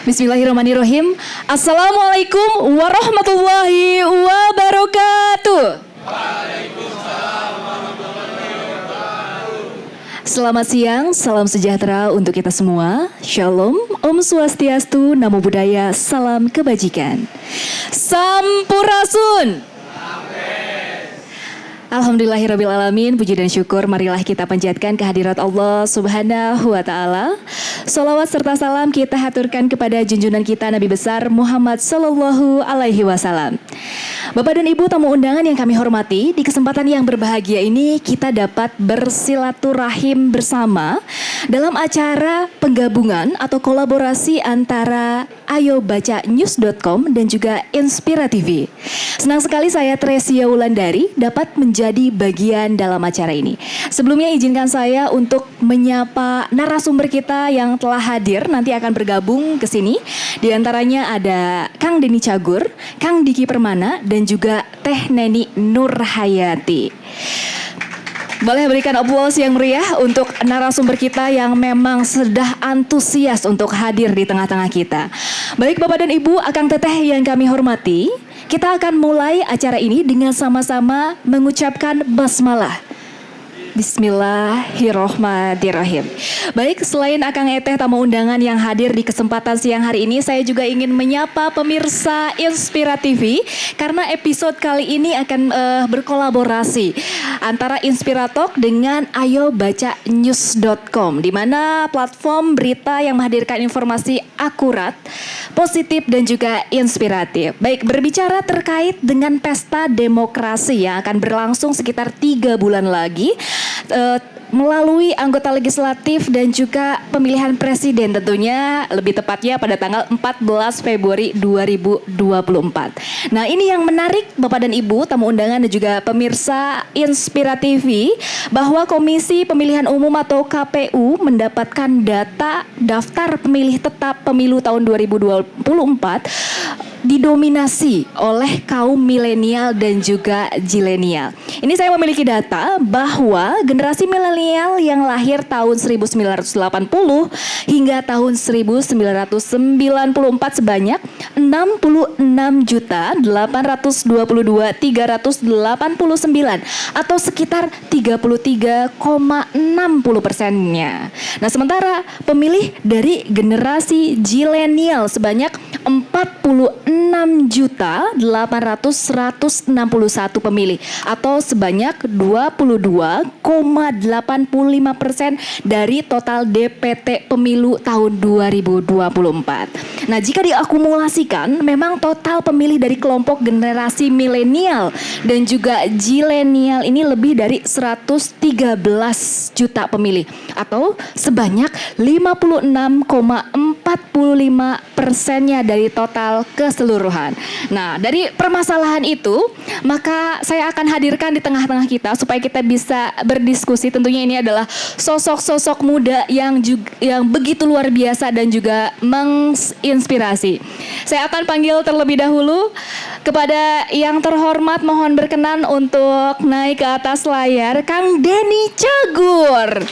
Bismillahirrahmanirrahim. Assalamualaikum warahmatullahi wabarakatuh. Selamat siang, salam sejahtera untuk kita semua. Shalom, Om Swastiastu, Namo Buddhaya, salam kebajikan. Sampurasun. Alhamdulillahirrabbilalamin, puji dan syukur marilah kita panjatkan kehadirat Allah Subhanahu wa Ta'ala. Salawat serta salam kita haturkan kepada junjungan kita Nabi besar Muhammad Sallallahu Alaihi Wasallam. Bapak dan Ibu tamu undangan yang kami hormati, di kesempatan yang berbahagia ini kita dapat bersilaturahim bersama dalam acara penggabungan atau kolaborasi antara ayobacanews.com dan juga Inspira TV. Senang sekali saya Tresia Wulandari dapat menjadi bagian dalam acara ini. Sebelumnya izinkan saya untuk menyapa narasumber kita yang telah hadir nanti akan bergabung ke sini. Di antaranya ada Kang Denny Cagur, Kang Diki Permana, dan juga Teh Neni Nurhayati. Boleh berikan aplaus yang meriah untuk narasumber kita yang memang sudah antusias untuk hadir di tengah-tengah kita. Baik Bapak dan Ibu, Akang Teteh yang kami hormati, kita akan mulai acara ini dengan sama-sama mengucapkan basmalah. Bismillahirrohmanirrohim. Baik, selain Akang Eteh tamu undangan yang hadir di kesempatan siang hari ini, saya juga ingin menyapa pemirsa Inspira TV karena episode kali ini akan berkolaborasi antara Inspira Talk dengan ayobacanews.com, di mana platform berita yang menghadirkan informasi akurat, positif dan juga inspiratif. Baik, berbicara terkait dengan pesta demokrasi yang akan berlangsung sekitar 3 bulan lagi melalui anggota legislatif dan juga pemilihan presiden tentunya lebih tepatnya pada tanggal 14 Februari 2024. Nah, ini yang menarik Bapak dan Ibu tamu undangan dan juga pemirsa Inspira TV bahwa Komisi Pemilihan Umum atau KPU mendapatkan data daftar pemilih tetap pemilu tahun 2024 didominasi oleh kaum milenial dan juga zilenial. Ini saya memiliki data bahwa generasi milenial yang lahir tahun 1980 hingga tahun 1994 sebanyak 66.822.389 atau sekitar 33,60%-nya. Nah, sementara pemilih dari generasi zilenial sebanyak 46.800.161 pemilih atau sebanyak 22,85% dari total DPT pemilu tahun 2024. Nah, jika diakumulasikan memang total pemilih dari kelompok generasi milenial dan juga zilenial ini lebih dari 113 juta pemilih atau sebanyak 56,45%-nya dari total keseluruhan. Nah, dari permasalahan itu, maka saya akan hadirkan di tengah-tengah kita supaya kita bisa berdiskusi. Tentunya ini adalah sosok-sosok muda yang begitu luar biasa dan juga menginspirasi. Saya akan panggil terlebih dahulu kepada yang terhormat, mohon berkenan untuk naik ke atas layar Kang Denny Cagur.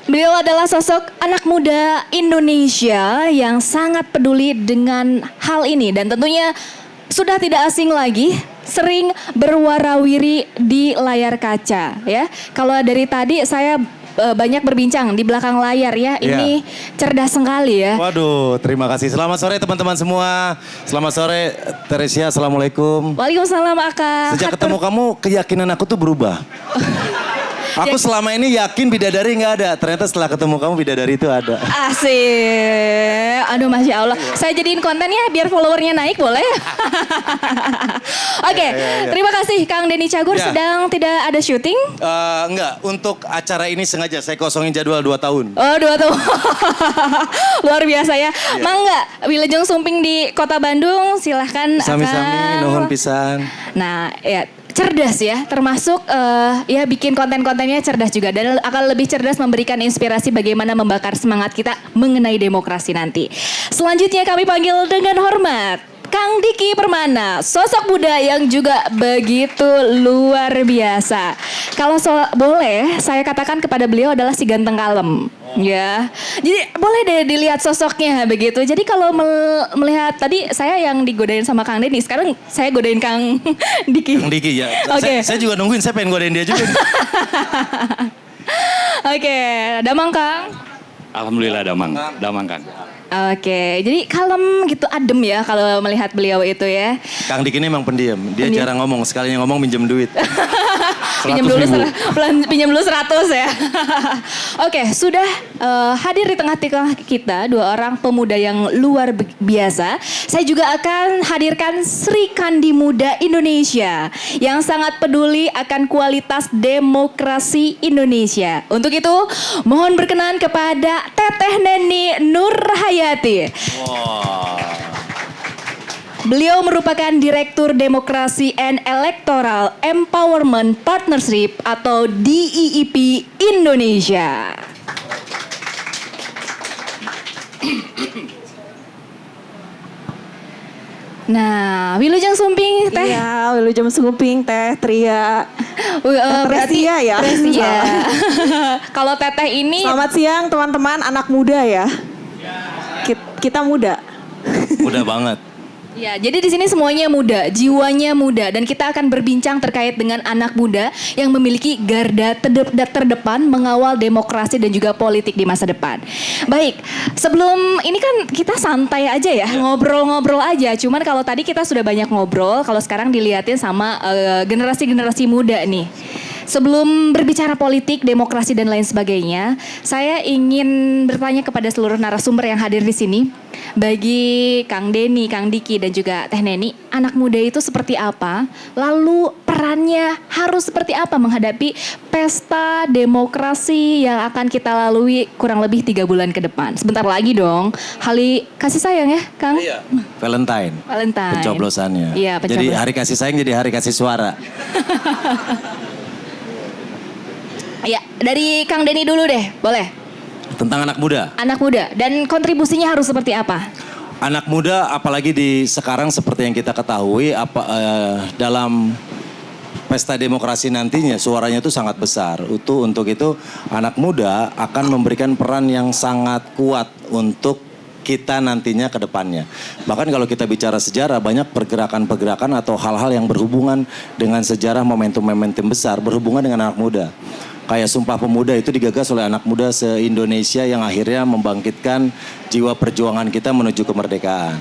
Beliau adalah sosok anak muda Indonesia yang sangat peduli dengan hal ini dan tentunya sudah tidak asing lagi, sering berwarawiri di layar kaca ya. Kalau dari tadi saya banyak berbincang di belakang layar ya. Ini cerdas sekali ya. Waduh, terima kasih. Selamat sore teman-teman semua. Selamat sore Teresia, assalamualaikum. Waalaikumsalam Aka. Sejak ketemu kamu, keyakinan aku tuh berubah. Aku selama ini yakin bidadari nggak ada. Ternyata setelah ketemu kamu bidadari itu ada. Asik. Aduh, Masya Allah. Saya jadiin konten ya biar followernya naik, boleh? Oke, terima kasih Kang Denny Cagur. Sedang tidak ada syuting? Enggak, untuk acara ini sengaja saya kosongin jadwal 2 tahun. Oh, 2 tahun. Luar biasa ya. Mangga, Wilujeng Sumping di Kota Bandung, silahkan. Sami-sami, nuhun pisan. Nah, ya cerdas ya, termasuk ya bikin konten-kontennya cerdas juga dan akan lebih cerdas memberikan inspirasi bagaimana membakar semangat kita mengenai demokrasi nanti. Selanjutnya kami panggil dengan hormat Kang Diki Permana, sosok muda yang juga begitu luar biasa. Kalau boleh, saya katakan kepada beliau adalah si ganteng kalem. Ya, jadi boleh deh dilihat sosoknya begitu. Jadi kalau melihat tadi saya yang digodain sama Kang Denny, sekarang saya godain Kang Diki. Kang Diki ya. Oke. Saya juga nungguin, saya pengen godain dia juga. Oke, damang Kang. Alhamdulillah damang Kang. Oke, jadi kalem gitu, adem ya kalau melihat beliau itu ya. Kang Diki ini emang pendiam. Dia jarang ngomong, sekalinya ngomong minjem duit. Pinjam dulu, pinjam dulu 100 ya. Oke, sudah hadir di tengah-tengah kita dua orang pemuda yang luar biasa. Saya juga akan hadirkan Sri Kandi Muda Indonesia yang sangat peduli akan kualitas demokrasi Indonesia. Untuk itu, mohon berkenan kepada Teteh Neni Nurhayati. Beliau merupakan Direktur Demokrasi and Electoral Empowerment Partnership atau DEEP Indonesia. Nah, Wilujeng Sumping Teh. Iya, Wilujeng Sumping Teh Tria. Berarti Presia ya. Presia. Kalau Teteh ini Selamat siang teman-teman anak muda ya. Kita muda. Mudah banget. ya, jadi di sini semuanya muda, jiwanya muda, dan kita akan berbincang terkait dengan anak muda yang memiliki garda terdepan mengawal demokrasi dan juga politik di masa depan. Baik, sebelum ini kan kita santai aja ya, ngobrol-ngobrol aja. Cuman kalau tadi kita sudah banyak ngobrol, kalau sekarang dilihatin sama generasi-generasi muda nih. Sebelum berbicara politik, demokrasi dan lain sebagainya, saya ingin bertanya kepada seluruh narasumber yang hadir di sini. Bagi Kang Denny, Kang Diki dan juga Teh Neni, anak muda itu seperti apa? Lalu perannya harus seperti apa menghadapi pesta demokrasi yang akan kita lalui kurang lebih 3 bulan ke depan? Sebentar lagi dong, hari kasih sayang ya, Kang? Iya. Valentine. Pencoblosannya. Iya, Jadi hari kasih sayang jadi hari kasih suara. Ya, dari Kang Denny dulu deh, boleh? Tentang anak muda. Anak muda, dan kontribusinya harus seperti apa? Anak muda apalagi di sekarang seperti yang kita ketahui dalam pesta demokrasi nantinya suaranya itu sangat besar. Untuk itu anak muda akan memberikan peran yang sangat kuat untuk kita nantinya ke depannya. Bahkan kalau kita bicara sejarah, banyak pergerakan-pergerakan atau hal-hal yang berhubungan dengan sejarah, momentum-momentum besar berhubungan dengan anak muda. Kayak Sumpah Pemuda itu digagas oleh anak muda se-Indonesia yang akhirnya membangkitkan jiwa perjuangan kita menuju kemerdekaan.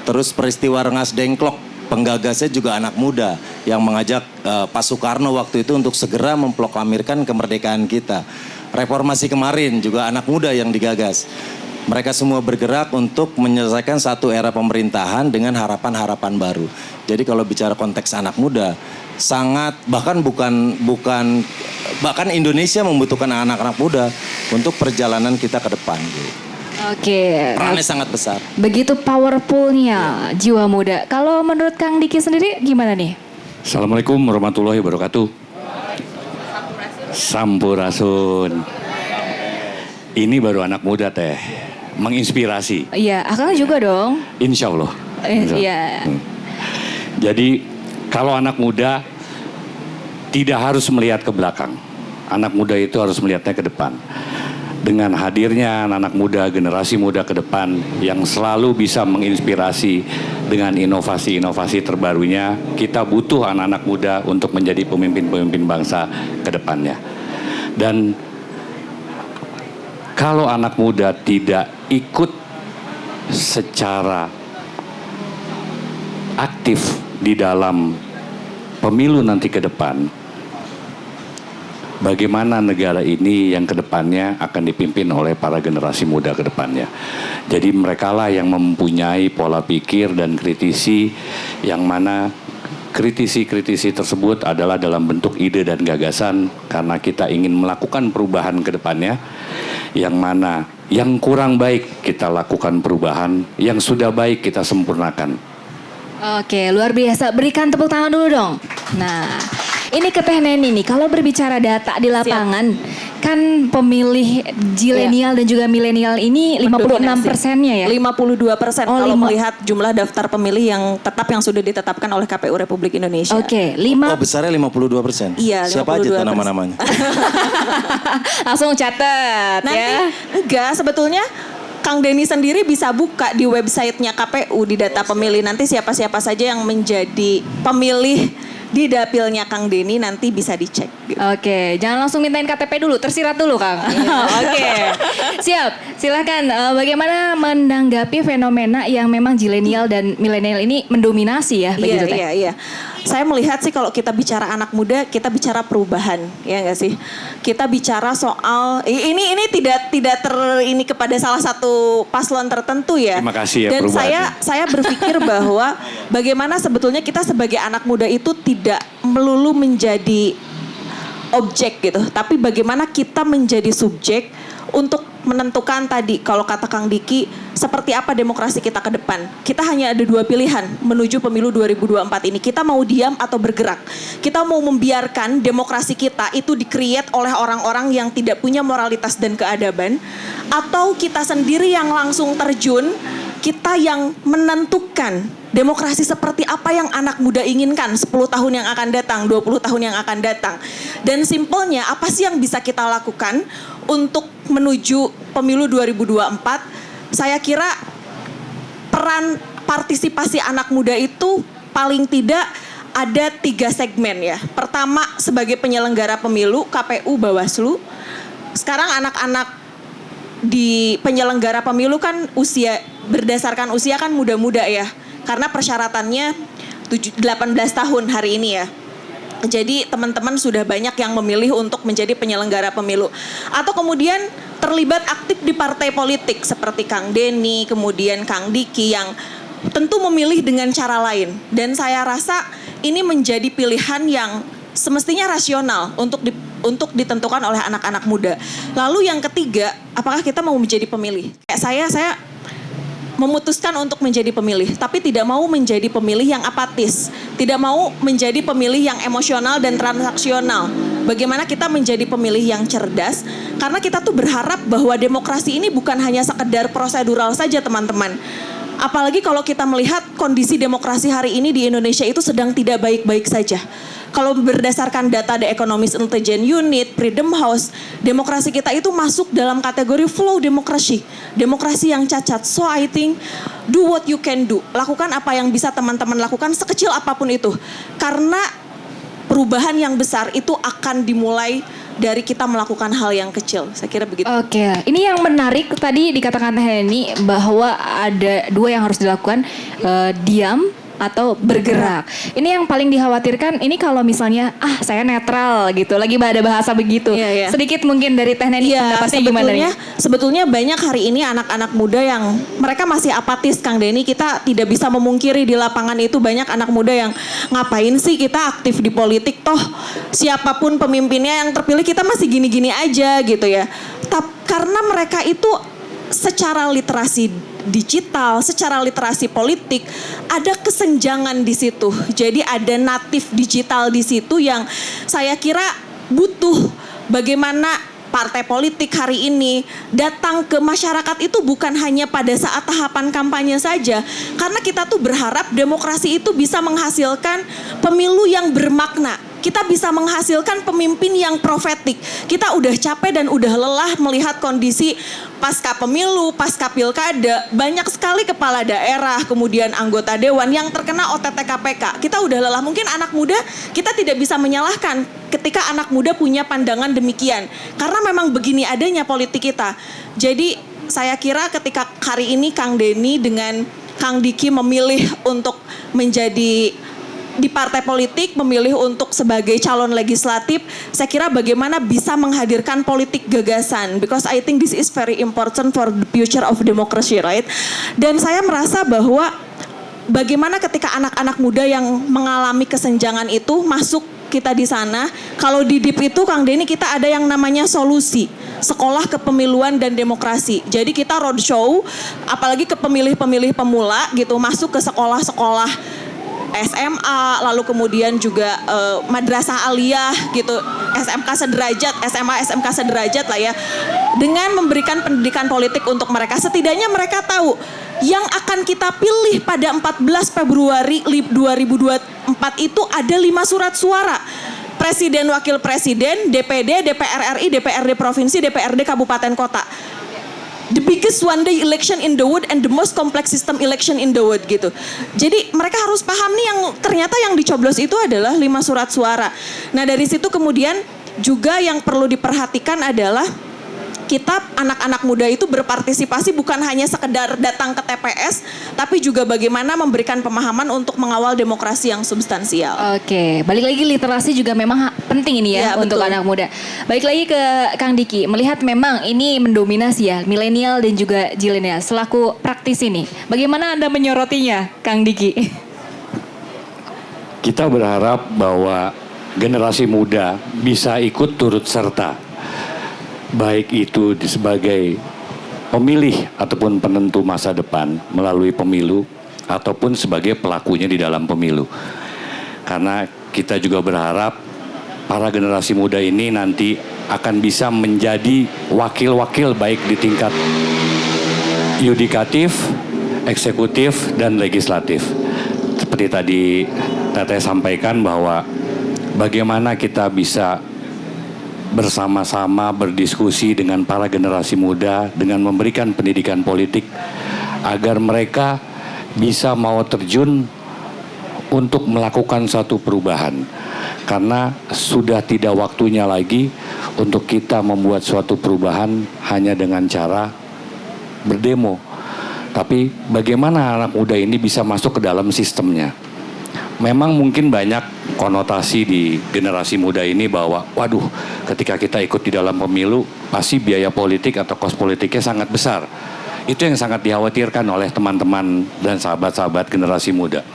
Terus peristiwa Rengas Dengklok, penggagasnya juga anak muda yang mengajak Pak Soekarno waktu itu untuk segera memproklamirkan kemerdekaan kita. Reformasi kemarin juga anak muda yang digagas. Mereka semua bergerak untuk menyelesaikan satu era pemerintahan dengan harapan-harapan baru. Jadi kalau bicara konteks anak muda, sangat bahkan Indonesia membutuhkan anak-anak muda untuk perjalanan kita ke depan. Oke. Perannya sangat besar. Begitu powerfulnya jiwa muda. Kalau menurut Kang Diki sendiri gimana nih? Assalamualaikum warahmatullahi wabarakatuh. Sampurasun. Ini baru anak muda teh, menginspirasi. Iya, Akang juga dong. Insya Allah. Iya. Jadi kalau anak muda tidak harus melihat ke belakang. Anak muda itu harus melihatnya ke depan. Dengan hadirnya anak muda, generasi muda ke depan yang selalu bisa menginspirasi dengan inovasi-inovasi terbarunya, kita butuh anak-anak muda untuk menjadi pemimpin-pemimpin bangsa ke depannya. Dan kalau anak muda tidak ikut secara aktif di dalam pemilu nanti ke depan, bagaimana negara ini yang ke depannya akan dipimpin oleh para generasi muda ke depannya. Jadi merekalah yang mempunyai pola pikir dan kritisi, yang mana kritisi-kritisi tersebut adalah dalam bentuk ide dan gagasan karena kita ingin melakukan perubahan ke depannya, yang mana yang kurang baik kita lakukan perubahan, yang sudah baik kita sempurnakan. Oke, luar biasa. Berikan tepuk tangan dulu dong. Nah, ini ke Teh Neni nih. Kalau berbicara data di lapangan, kan pemilih zilenial dan juga milenial ini 56%-nya ya? 52% Oh, kalau lima- melihat jumlah daftar pemilih yang tetap yang sudah ditetapkan oleh KPU Republik Indonesia. Oke, Oh, besarnya 52%. Iya, Siapa aja tuh 52%. nama-namanya? langsung catat Nanti ya. enggak, sebetulnya Kang Denny sendiri bisa buka di websitenya KPU di data pemilih nanti siapa-siapa saja yang menjadi pemilih di dapilnya Kang Denny nanti bisa dicek. Gitu. Oke, jangan langsung mintain KTP dulu, tersirat dulu Kang. Oke, siap. Silahkan, bagaimana menanggapi fenomena yang memang zilenial dan milenial ini mendominasi ya begitu Teh? Iya. Saya melihat sih kalau kita bicara anak muda, kita bicara perubahan, ya nggak sih? Kita bicara soal ini tidak ini kepada salah satu paslon tertentu ya. Terima kasih ya Dan perubahannya. saya berpikir bahwa bagaimana sebetulnya kita sebagai anak muda itu tidak melulu menjadi objek gitu, tapi bagaimana kita menjadi subjek untuk menentukan tadi kalau kata Kang Diki seperti apa demokrasi kita ke depan. Kita hanya ada dua pilihan menuju pemilu 2024 ini. Kita mau diam atau bergerak. Kita mau membiarkan demokrasi kita itu di-create oleh orang-orang yang tidak punya moralitas dan keadaban, atau kita sendiri yang langsung terjun, kita yang menentukan demokrasi seperti apa yang anak muda inginkan 10 tahun yang akan datang, 20 tahun yang akan datang. Dan simpelnya apa sih yang bisa kita lakukan untuk menuju pemilu 2024? Saya kira peran partisipasi anak muda itu paling tidak ada 3 segmen ya. Pertama sebagai penyelenggara pemilu, KPU, Bawaslu. Sekarang anak-anak di penyelenggara pemilu kan berdasarkan usia kan muda-muda ya. Karena persyaratannya 18 tahun hari ini ya. Jadi teman-teman sudah banyak yang memilih untuk menjadi penyelenggara pemilu. Atau kemudian terlibat aktif di partai politik seperti Kang Denny, kemudian Kang Diki yang tentu memilih dengan cara lain. Dan saya rasa ini menjadi pilihan yang semestinya rasional untuk ditentukan oleh anak-anak muda. Lalu yang ketiga, apakah kita mau menjadi pemilih? Kayak saya memutuskan untuk menjadi pemilih, tapi tidak mau menjadi pemilih yang apatis, tidak mau menjadi pemilih yang emosional dan transaksional. Bagaimana kita menjadi pemilih yang cerdas? Karena kita tuh berharap bahwa demokrasi ini bukan hanya sekedar prosedural saja, teman-teman. Apalagi kalau kita melihat kondisi demokrasi hari ini di Indonesia itu sedang tidak baik-baik saja. Kalau berdasarkan data The Economist Intelligence Unit, Freedom House, demokrasi kita itu masuk dalam kategori flow demokrasi. Demokrasi yang cacat. So I think do what you can do. Lakukan apa yang bisa teman-teman lakukan sekecil apapun itu. Karena perubahan yang besar itu akan dimulai dari kita melakukan hal yang kecil. Saya kira begitu. Oke, ini yang menarik tadi dikatakan Henny bahwa ada 2 yang harus dilakukan, diam atau bergerak. Ini yang paling dikhawatirkan ini kalau misalnya saya netral gitu, lagi ada bahasa begitu. Iya. Sedikit mungkin dari Teh Neni pendapatnya gimana nih? Sebetulnya banyak hari ini anak-anak muda yang mereka masih apatis, Kang Denny. Kita tidak bisa memungkiri di lapangan itu banyak anak muda yang ngapain sih kita aktif di politik, toh siapapun pemimpinnya yang terpilih kita masih gini-gini aja gitu ya. Karena mereka itu secara literasi digital, secara literasi politik ada kesenjangan di situ. Jadi ada natif digital di situ yang saya kira butuh bagaimana partai politik hari ini datang ke masyarakat itu bukan hanya pada saat tahapan kampanye saja. Karena kita tuh berharap demokrasi itu bisa menghasilkan pemilu yang bermakna. Kita bisa menghasilkan pemimpin yang profetik. Kita udah capek dan udah lelah melihat kondisi pasca pemilu, pasca pilkada. Banyak sekali kepala daerah, kemudian anggota dewan yang terkena OTT KPK. Kita udah lelah. Mungkin anak muda kita tidak bisa menyalahkan ketika anak muda punya pandangan demikian. Karena memang begini adanya politik kita. Jadi saya kira ketika hari ini Kang Denny dengan Kang Diki memilih untuk menjadi di partai politik, memilih untuk sebagai calon legislatif, saya kira bagaimana bisa menghadirkan politik gagasan, because I think this is very important for the future of democracy, right? Dan saya merasa bahwa bagaimana ketika anak-anak muda yang mengalami kesenjangan itu masuk kita di sana, kalau di DIP itu Kang Denny kita ada yang namanya solusi sekolah kepemiluan dan demokrasi. Jadi kita roadshow, apalagi ke pemilih-pemilih pemula gitu, masuk ke sekolah-sekolah SMA, lalu kemudian juga madrasah aliyah gitu. SMK sederajat, SMA SMK sederajat lah ya, dengan memberikan pendidikan politik untuk mereka, setidaknya mereka tahu yang akan kita pilih pada 14 Februari 2024 itu ada 5 surat suara. Presiden, wakil presiden, DPD, DPR RI, DPRD provinsi, DPRD kabupaten kota. The biggest one day election in the world and the most complex system election in the world gitu. Jadi mereka harus paham nih yang ternyata yang dicoblos itu adalah 5 surat suara. Nah dari situ kemudian juga yang perlu diperhatikan adalah kita anak-anak muda itu berpartisipasi bukan hanya sekedar datang ke TPS, tapi juga bagaimana memberikan pemahaman untuk mengawal demokrasi yang substansial. Oke, balik lagi literasi juga memang penting ini ya, Ya, untuk betul. anak muda. Balik lagi ke Kang Diki, melihat memang ini mendominasi ya milenial dan juga zilenial. Selaku praktisi nih, bagaimana Anda menyorotinya, Kang Diki? Kita berharap bahwa generasi muda bisa ikut turut serta, baik itu sebagai pemilih ataupun penentu masa depan melalui pemilu ataupun sebagai pelakunya di dalam pemilu. Karena kita juga berharap para generasi muda ini nanti akan bisa menjadi wakil-wakil baik di tingkat yudikatif, eksekutif, dan legislatif. Seperti tadi Teteh sampaikan bahwa bagaimana kita bisa bersama-sama berdiskusi dengan para generasi muda dengan memberikan pendidikan politik agar mereka bisa mau terjun untuk melakukan satu perubahan, karena sudah tidak waktunya lagi untuk kita membuat suatu perubahan hanya dengan cara berdemo, tapi bagaimana anak muda ini bisa masuk ke dalam sistemnya. Memang mungkin banyak konotasi di generasi muda ini bahwa waduh, ketika kita ikut di dalam pemilu pasti biaya politik atau kos politiknya sangat besar. Itu yang sangat dikhawatirkan oleh teman-teman dan sahabat-sahabat generasi muda.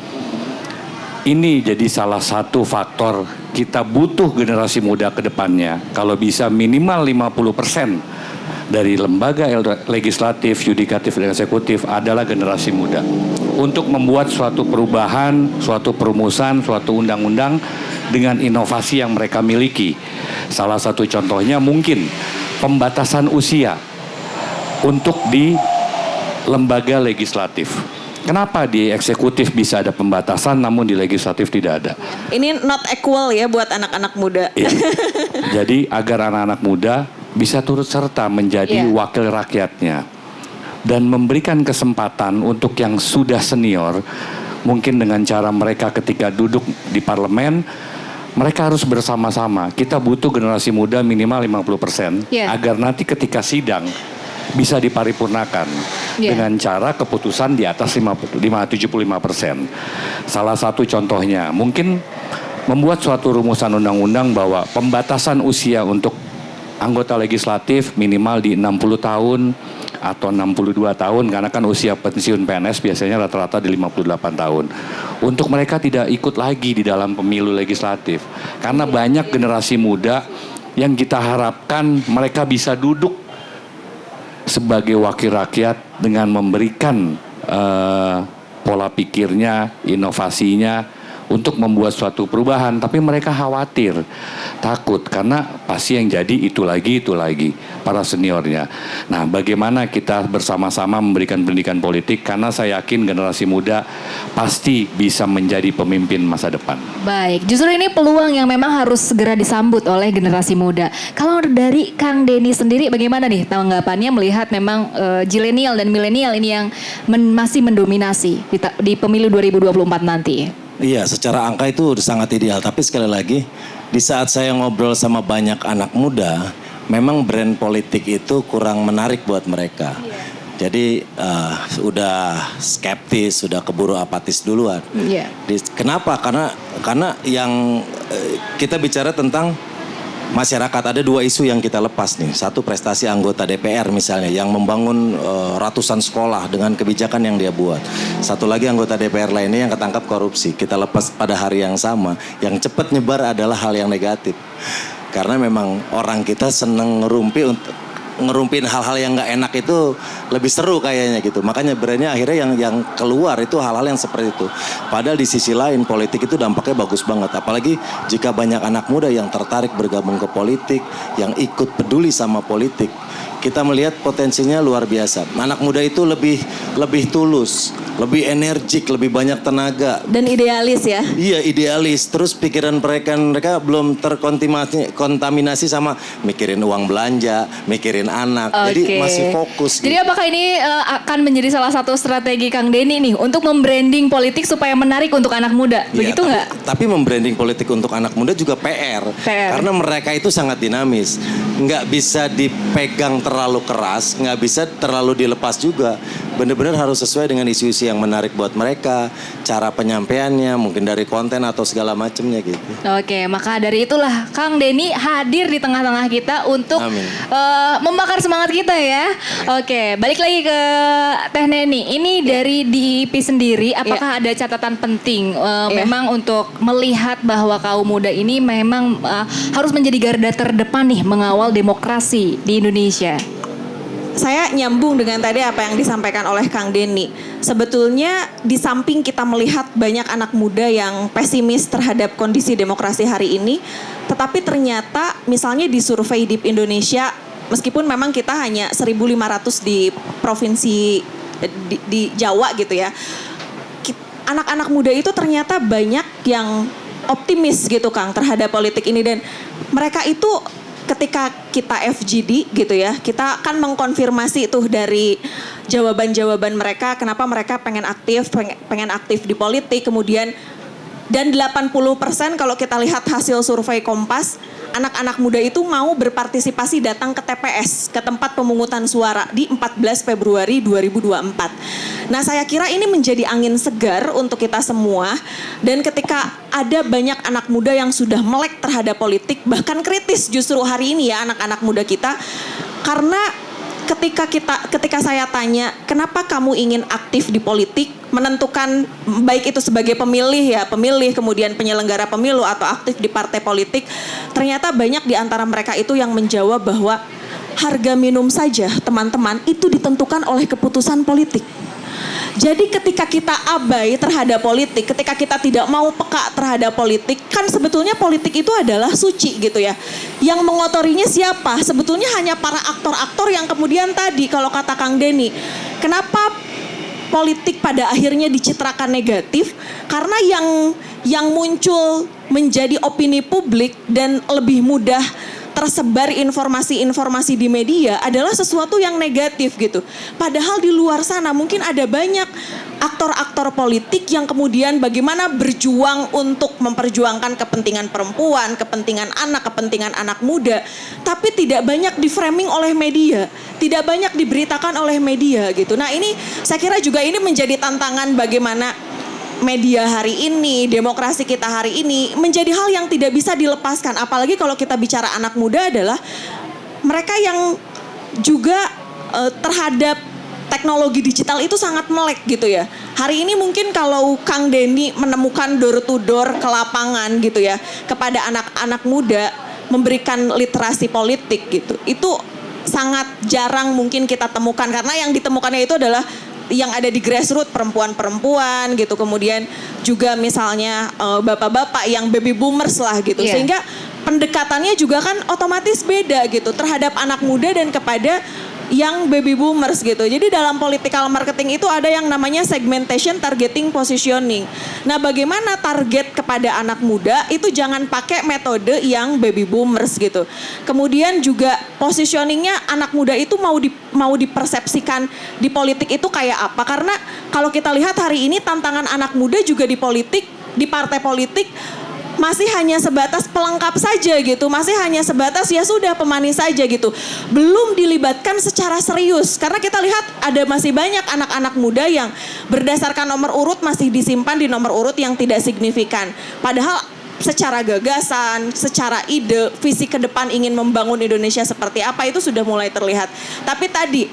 Ini jadi salah satu faktor kita butuh generasi muda ke depannya. Kalau bisa minimal 50% dari lembaga legislatif, yudikatif, dan eksekutif adalah generasi muda. Untuk membuat suatu perubahan, suatu perumusan, suatu undang-undang dengan inovasi yang mereka miliki. Salah satu contohnya mungkin pembatasan usia untuk di lembaga legislatif. Kenapa di eksekutif bisa ada pembatasan namun di legislatif tidak ada? Ini not equal ya buat anak-anak muda. Ya. Jadi agar anak-anak muda bisa turut serta menjadi wakil rakyatnya dan memberikan kesempatan untuk yang sudah senior, mungkin dengan cara mereka ketika duduk di parlemen mereka harus bersama-sama. Kita butuh generasi muda minimal 50% agar nanti ketika sidang bisa diparipurnakan dengan cara keputusan di atas 75%. Salah satu contohnya mungkin membuat suatu rumusan undang-undang bahwa pembatasan usia untuk anggota legislatif minimal di 60 tahun atau 62 tahun, karena kan usia pensiun PNS biasanya rata-rata di 58 tahun. Untuk mereka tidak ikut lagi di dalam pemilu legislatif. Karena banyak generasi muda yang kita harapkan mereka bisa duduk sebagai wakil rakyat dengan memberikan pola pikirnya, inovasinya untuk membuat suatu perubahan, tapi mereka khawatir, takut karena pasti yang jadi itu lagi para seniornya. Nah, bagaimana kita bersama-sama memberikan pendidikan politik, karena saya yakin generasi muda pasti bisa menjadi pemimpin masa depan. Baik, justru ini peluang yang memang harus segera disambut oleh generasi muda. Kalau dari Kang Denny sendiri bagaimana nih tanggapannya melihat memang zilenial dan milenial ini yang masih mendominasi di pemilu 2024 nanti? Iya, secara angka itu sangat ideal. Tapi sekali lagi, di saat saya ngobrol sama banyak anak muda, memang brand politik itu kurang menarik buat mereka. Jadi udah skeptis, sudah keburu apatis duluan. Kenapa? Karena yang kita bicara tentang masyarakat, ada dua isu yang kita lepas nih. Satu, prestasi anggota DPR misalnya yang membangun ratusan sekolah dengan kebijakan yang dia buat. Satu lagi anggota DPR lainnya yang ketangkap korupsi. Kita lepas pada hari yang sama. Yang cepat nyebar adalah hal yang negatif. Karena memang orang kita seneng ngerumpi ngerumpin hal-hal yang nggak enak itu lebih seru kayaknya gitu. Makanya brandnya akhirnya yang keluar itu hal-hal yang seperti itu. Padahal di sisi lain politik itu dampaknya bagus banget. Apalagi jika banyak anak muda yang tertarik bergabung ke politik, yang ikut peduli sama politik. Kita melihat potensinya luar biasa. Anak muda itu lebih tulus, lebih energik, lebih banyak tenaga. Dan idealis ya. Iya, idealis. Terus pikiran mereka belum terkontaminasi sama mikirin uang belanja, mikirin anak. Jadi masih fokus. Jadi gitu. apakah ini akan menjadi salah satu strategi Kang Denny nih untuk membranding politik supaya menarik untuk anak muda? Iya, Begitu nggak? Tapi membranding politik untuk anak muda juga PR. Karena mereka itu sangat dinamis. Nggak bisa dipegang terlalu keras, nggak bisa terlalu dilepas juga. Benar-benar harus sesuai dengan isu-isu yang menarik buat mereka, cara penyampaiannya, mungkin dari konten atau segala macamnya gitu. Oke, maka dari itulah Kang Denny hadir di tengah-tengah kita untuk membakar semangat kita ya. Oke, balik lagi ke Teh Neni. Ini dari DIP sendiri, apakah ada catatan penting memang untuk melihat bahwa kaum muda ini memang harus menjadi garda terdepan nih mengawal demokrasi di Indonesia? Saya nyambung dengan tadi apa yang disampaikan oleh Kang Denny. Sebetulnya di samping kita melihat banyak anak muda yang pesimis terhadap kondisi demokrasi hari ini, tetapi ternyata misalnya di survei DIP Indonesia, meskipun memang kita hanya 1.500 di provinsi di Jawa gitu ya, anak-anak muda itu ternyata banyak yang optimis gitu Kang terhadap politik ini, dan mereka itu ketika kita FGD gitu ya, kita akan mengkonfirmasi tuh dari jawaban-jawaban mereka kenapa mereka pengen aktif di politik. Kemudian dan 80% kalau kita lihat hasil survei Kompas, anak-anak muda itu mau berpartisipasi datang ke TPS, ke tempat pemungutan suara di 14 Februari 2024. Nah, saya kira ini menjadi angin segar untuk kita semua. Dan ketika ada banyak anak muda yang sudah melek terhadap politik, bahkan kritis justru hari ini ya anak-anak muda kita, karena ketika saya tanya kenapa kamu ingin aktif di politik, menentukan baik itu sebagai pemilih, kemudian penyelenggara pemilu atau aktif di partai politik, ternyata banyak di antara mereka itu yang menjawab bahwa harga minum saja teman-teman itu ditentukan oleh keputusan politik. Jadi ketika kita abai terhadap politik, ketika kita tidak mau peka terhadap politik, kan sebetulnya politik itu adalah suci gitu ya. Yang mengotorinya siapa? Sebetulnya hanya para aktor-aktor yang kemudian tadi kalau kata Kang Denny, kenapa politik pada akhirnya dicitrakan negatif? Karena yang muncul menjadi opini publik dan lebih mudah tersebar informasi-informasi di media adalah sesuatu yang negatif gitu. Padahal di luar sana mungkin ada banyak aktor-aktor politik yang kemudian bagaimana berjuang untuk memperjuangkan kepentingan perempuan, kepentingan anak muda, tapi tidak banyak di-framing oleh media, tidak banyak diberitakan oleh media gitu. Nah, ini saya kira juga ini menjadi tantangan bagaimana media hari ini, demokrasi kita hari ini menjadi hal yang tidak bisa dilepaskan. Apalagi kalau kita bicara anak muda adalah mereka yang juga terhadap teknologi digital itu sangat melek gitu ya. Hari ini mungkin kalau Kang Denny menemukan door to door ke lapangan gitu ya, kepada anak-anak muda memberikan literasi politik gitu, itu sangat jarang mungkin kita temukan, karena yang ditemukannya itu adalah yang ada di grassroots, perempuan-perempuan gitu, kemudian juga misalnya bapak-bapak yang baby boomers lah gitu, sehingga pendekatannya juga kan otomatis beda gitu terhadap anak muda dan kepada yang baby boomers gitu. Jadi dalam political marketing itu ada yang namanya segmentation, targeting, positioning. Nah, bagaimana target kepada anak muda itu jangan pakai metode yang baby boomers gitu. Kemudian juga positioningnya anak muda itu mau dipersepsikan di politik itu kayak apa? Karena kalau kita lihat hari ini tantangan anak muda juga di politik, di partai politik masih hanya sebatas pelengkap saja gitu, masih hanya sebatas ya sudah pemanis saja gitu, belum dilibatkan secara serius. Karena kita lihat ada masih banyak anak-anak muda yang berdasarkan nomor urut masih disimpan di nomor urut yang tidak signifikan. Padahal secara gagasan, secara ide, visi ke depan ingin membangun Indonesia seperti apa itu sudah mulai terlihat. Tapi tadi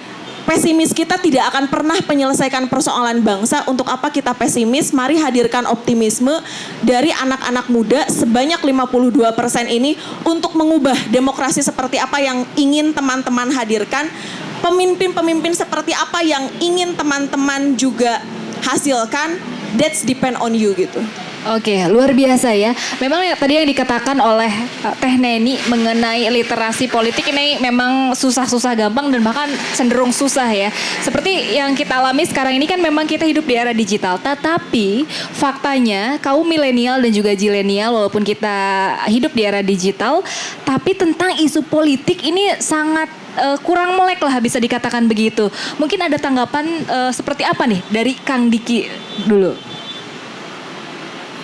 pesimis kita tidak akan pernah menyelesaikan persoalan bangsa. Untuk apa kita pesimis? Mari hadirkan optimisme dari anak-anak muda sebanyak 52% ini untuk mengubah demokrasi seperti apa yang ingin teman-teman hadirkan. Pemimpin-pemimpin seperti apa yang ingin teman-teman juga hasilkan. That's depend on you gitu. Oke, luar biasa ya. Memang tadi yang dikatakan oleh Teh Neni mengenai literasi politik ini memang susah-susah gampang dan bahkan cenderung susah ya. Seperti yang kita alami sekarang ini kan memang kita hidup di era digital. Tetapi faktanya kaum milenial dan juga zilenial walaupun kita hidup di era digital, tapi tentang isu politik ini sangat kurang melek lah bisa dikatakan begitu. Mungkin ada tanggapan seperti apa nih dari Kang Diki dulu?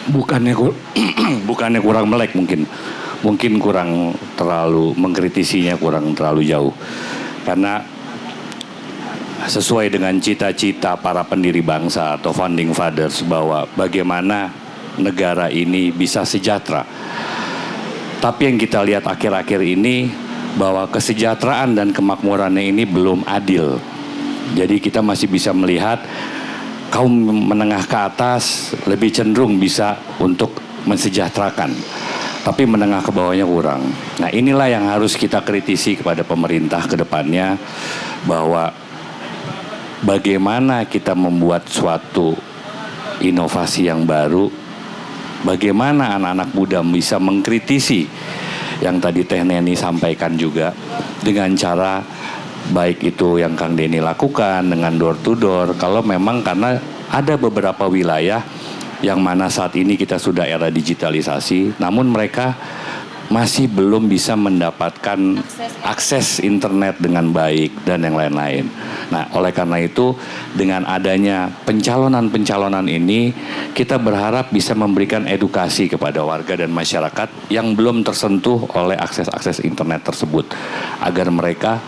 Bukannya kurang melek, mungkin kurang terlalu mengkritisinya, kurang terlalu jauh, karena sesuai dengan cita-cita para pendiri bangsa atau founding fathers bahwa bagaimana negara ini bisa sejahtera. Tapi yang kita lihat akhir-akhir ini bahwa kesejahteraan dan kemakmurannya ini belum adil. Jadi kita masih bisa melihat kaum menengah ke atas lebih cenderung bisa untuk mensejahterakan, tapi menengah ke bawahnya kurang. Nah, inilah yang harus kita kritisi kepada pemerintah ke depannya, bahwa bagaimana kita membuat suatu inovasi yang baru, bagaimana anak-anak muda bisa mengkritisi yang tadi Teh Neni sampaikan juga dengan cara baik itu yang Kang Denny lakukan dengan door to door. Kalau memang karena ada beberapa wilayah yang mana saat ini kita sudah era digitalisasi, namun mereka masih belum bisa mendapatkan akses internet dengan baik dan yang lain-lain. Nah, oleh karena itu dengan adanya pencalonan ini, kita berharap bisa memberikan edukasi kepada warga dan masyarakat yang belum tersentuh oleh akses internet tersebut, agar mereka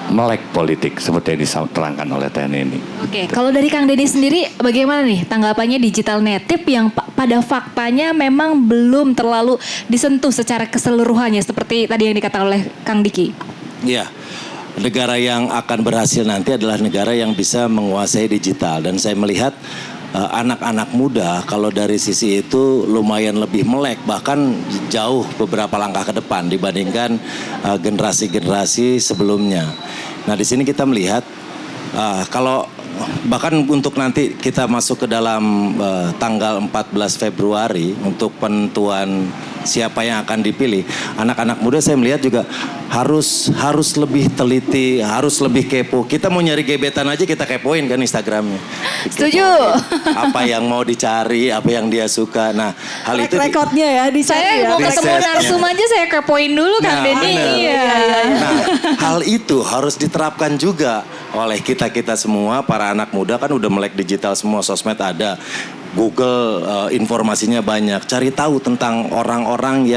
melek politik seperti yang diterangkan oleh Teh Neni. Oke, kalau dari Kang Denny sendiri bagaimana nih tanggapannya digital native yang pada faktanya memang belum terlalu disentuh secara keseluruhannya seperti tadi yang dikatakan oleh Kang Diki? Iya, negara yang akan berhasil nanti adalah negara yang bisa menguasai digital, dan saya melihat anak-anak muda kalau dari sisi itu lumayan lebih melek, bahkan jauh beberapa langkah ke depan dibandingkan generasi-generasi sebelumnya. Nah, di sini kita melihat kalau bahkan untuk nanti kita masuk ke dalam tanggal 14 Februari untuk penentuan siapa yang akan dipilih, anak-anak muda saya melihat juga harus lebih teliti, harus lebih kepo. Kita mau nyari gebetan aja kita kepoin kan Instagramnya. Setuju. Apa yang mau dicari, apa yang dia suka. Nah, hal itu Rekodnya ya dicari. Saya mau ketemu narsum aja saya kepoin dulu Kang Denny. Iya. Nah, hal itu harus diterapkan juga oleh kita semua para anak muda, kan udah melek digital semua, sosmed ada. Google informasinya banyak, cari tahu tentang orang-orang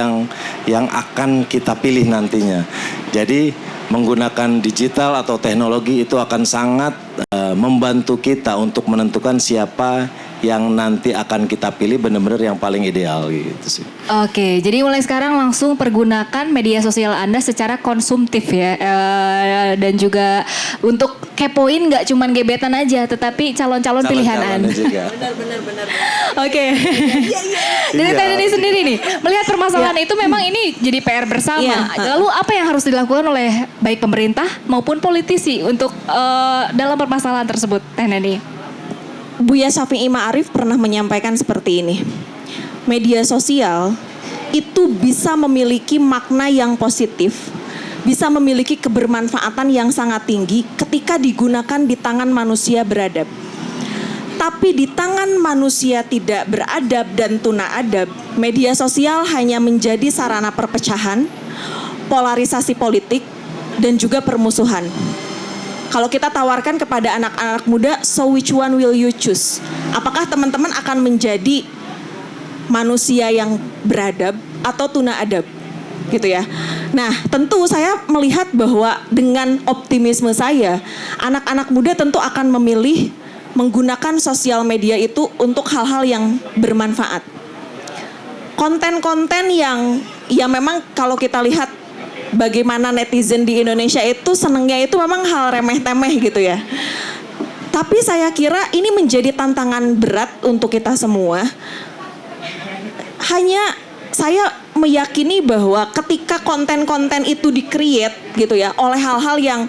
yang akan kita pilih nantinya. Jadi menggunakan digital atau teknologi itu akan sangat membantu kita untuk menentukan siapa yang nanti akan kita pilih benar-benar yang paling ideal gitu sih. Oke, jadi mulai sekarang langsung pergunakan media sosial Anda secara konsumtif ya, dan juga untuk kepoin nggak cuman gebetan aja, tetapi calon-calon pilihan Anda. Benar. Oke. Dari Teh Neni sendiri nih, melihat permasalahan itu memang ini jadi PR bersama. Iya. Lalu apa yang harus dilakukan oleh baik pemerintah maupun politisi untuk dalam permasalahan tersebut, Teh Neni? Buya Syafi'i Ma'arif pernah menyampaikan seperti ini. Media sosial itu bisa memiliki makna yang positif, bisa memiliki kebermanfaatan yang sangat tinggi ketika digunakan di tangan manusia beradab. Tapi di tangan manusia tidak beradab dan tuna adab, media sosial hanya menjadi sarana perpecahan, polarisasi politik, dan juga permusuhan. Kalau kita tawarkan kepada anak-anak muda, so which one will you choose? Apakah teman-teman akan menjadi manusia yang beradab atau tuna adab? Gitu ya. Nah, tentu saya melihat bahwa dengan optimisme saya, anak-anak muda tentu akan memilih menggunakan sosial media itu untuk hal-hal yang bermanfaat. Konten-konten yang ya memang kalau kita lihat bagaimana netizen di Indonesia itu senengnya itu memang hal remeh-temeh gitu ya. Tapi saya kira ini menjadi tantangan berat untuk kita semua. Hanya saya meyakini bahwa ketika konten-konten itu di-create gitu ya oleh hal-hal yang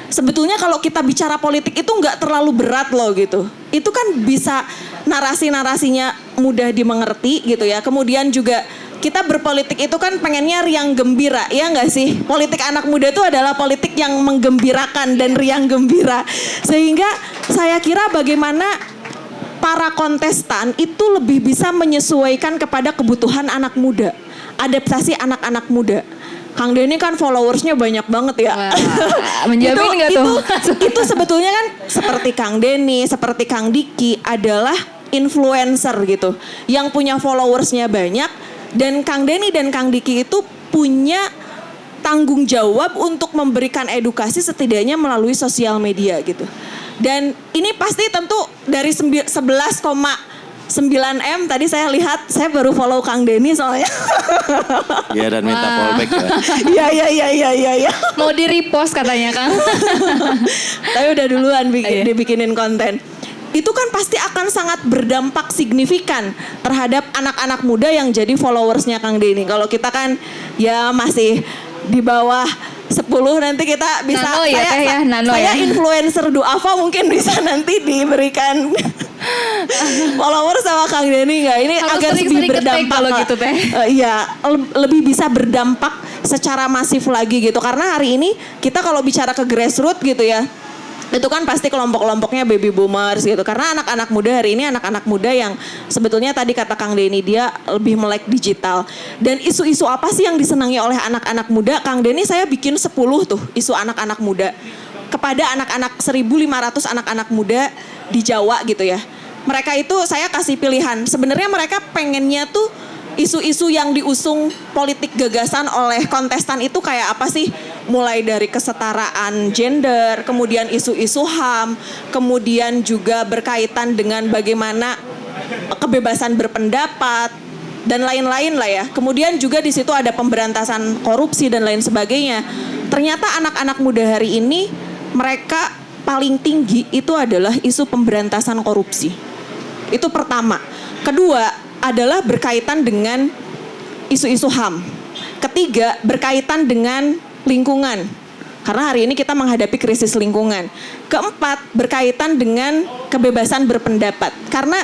sebetulnya kalau kita bicara politik itu nggak terlalu berat loh gitu. Itu kan bisa narasi-narasinya mudah dimengerti gitu ya. Kemudian juga kita berpolitik itu kan pengennya riang gembira, ya nggak sih? Politik anak muda itu adalah politik yang menggembirakan dan riang gembira. Sehingga saya kira bagaimana para kontestan itu lebih bisa menyesuaikan kepada kebutuhan anak muda. Adaptasi anak-anak muda. Kang Denny kan followersnya banyak banget ya. Wah, menjamin nggak tuh? Itu sebetulnya kan seperti Kang Denny, seperti Kang Diki adalah influencer gitu. Yang punya followersnya banyak. Dan Kang Denny dan Kang Diki itu punya tanggung jawab untuk memberikan edukasi setidaknya melalui sosial media gitu. Dan ini pasti tentu dari 11,9 M tadi saya lihat, saya baru follow Kang Denny soalnya. Iya, dan minta fallback ya. Iya. Mau di repost katanya Kang. Tapi udah duluan dibikinin konten. Itu kan pasti akan sangat berdampak signifikan terhadap anak-anak muda yang jadi followersnya Kang Denny. Kalau kita kan ya masih di bawah 10 nanti kita bisa Nano ya, teh ya, Nano saya ya. influencer duafa mungkin bisa nanti diberikan followers sama Kang Denny nggak? Ini Harus agar lebih sering-sering nge-tag berdampak kalau lah. gitu, teh. Iya, lebih bisa berdampak secara masif lagi gitu. Karena hari ini kita kalau bicara ke grassroots gitu ya, itu kan pasti kelompok-kelompoknya baby boomers gitu. Karena anak-anak muda hari ini anak-anak muda yang sebetulnya tadi kata Kang Denny dia lebih melek digital. Dan isu-isu apa sih yang disenangi oleh anak-anak muda? Kang Denny saya bikin 10 tuh isu anak-anak muda. Kepada anak-anak 1.500 anak-anak muda di Jawa gitu ya. Mereka itu saya kasih pilihan. Sebenarnya mereka pengennya tuh isu-isu yang diusung politik gagasan oleh kontestan itu kayak apa sih? Mulai dari kesetaraan gender, kemudian isu-isu HAM, kemudian juga berkaitan dengan bagaimana kebebasan berpendapat dan lain-lain lah ya. Kemudian juga di situ ada pemberantasan korupsi dan lain sebagainya. Ternyata anak-anak muda hari ini mereka paling tinggi itu adalah isu pemberantasan korupsi. Itu pertama. Kedua adalah berkaitan dengan isu-isu HAM. Ketiga, berkaitan dengan lingkungan. Karena hari ini kita menghadapi krisis lingkungan. Keempat, berkaitan dengan kebebasan berpendapat. Karena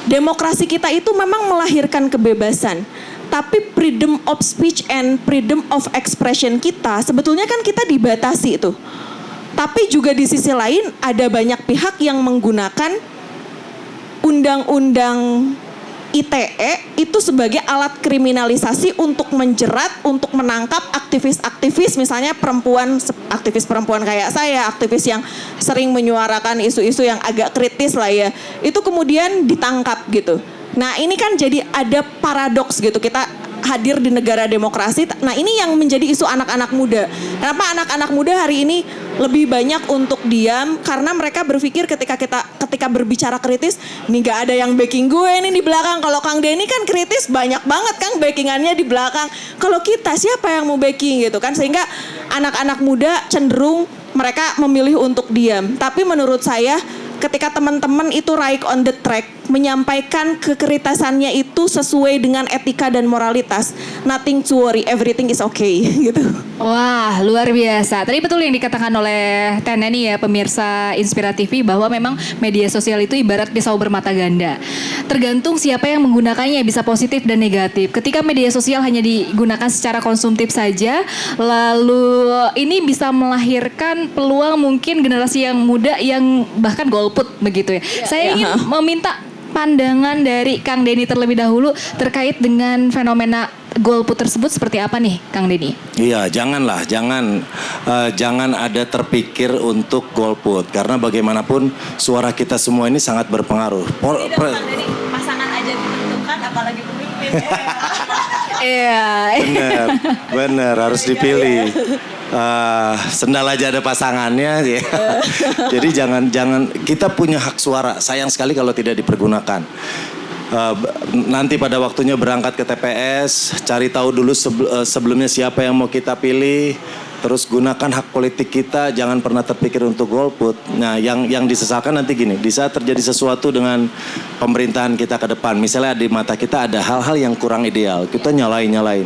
demokrasi kita itu memang melahirkan kebebasan. Tapi freedom of speech and freedom of expression kita sebetulnya kan kita dibatasi itu. Tapi juga di sisi lain ada banyak pihak yang menggunakan undang-undang ITE itu sebagai alat kriminalisasi untuk menjerat, untuk menangkap aktivis-aktivis misalnya perempuan, aktivis perempuan kayak saya, aktivis yang sering menyuarakan isu-isu yang agak kritis lah ya, itu kemudian ditangkap gitu. Nah ini kan jadi ada paradoks gitu, kita hadir di negara demokrasi. Nah ini yang menjadi isu anak-anak muda. Kenapa anak-anak muda hari ini lebih banyak untuk diam? Karena mereka berpikir ketika berbicara kritis, nih gak ada yang backing gue nih di belakang. Kalau Kang Denny kan kritis banyak banget kan backingannya di belakang. Kalau kita siapa yang mau backing gitu kan? Sehingga anak-anak muda cenderung mereka memilih untuk diam. Tapi menurut saya ketika teman-teman itu right on the track, menyampaikan kekritisannya itu sesuai dengan etika dan moralitas, nothing to worry, everything is okay gitu. Wah, luar biasa. Tadi betul yang dikatakan oleh Teh Neni ya, pemirsa Inspira TV, bahwa memang media sosial itu ibarat pisau bermata ganda. Tergantung siapa yang menggunakannya, bisa positif dan negatif. Ketika media sosial hanya digunakan secara konsumtif saja, lalu ini bisa melahirkan peluang mungkin generasi yang muda yang bahkan golput begitu ya. Saya ingin meminta pandangan dari Kang Denny terlebih dahulu terkait dengan fenomena golput tersebut seperti apa nih, Kang Denny? Iya, janganlah, jangan ada terpikir untuk golput, karena bagaimanapun suara kita semua ini sangat berpengaruh. Pasangan aja ditentukan, apalagi pemimpin. Iya. Bener, harus dipilih. Sendal aja ada pasangannya ya. Jadi jangan kita punya hak suara. Sayang sekali kalau tidak dipergunakan. nanti pada waktunya berangkat ke TPS, cari tahu dulu sebelumnya siapa yang mau kita pilih. Terus gunakan hak politik kita, jangan pernah terpikir untuk golput. Nah, yang disesalkan nanti gini, di saat terjadi sesuatu dengan pemerintahan kita ke depan, misalnya di mata kita ada hal-hal yang kurang ideal, kita nyalain.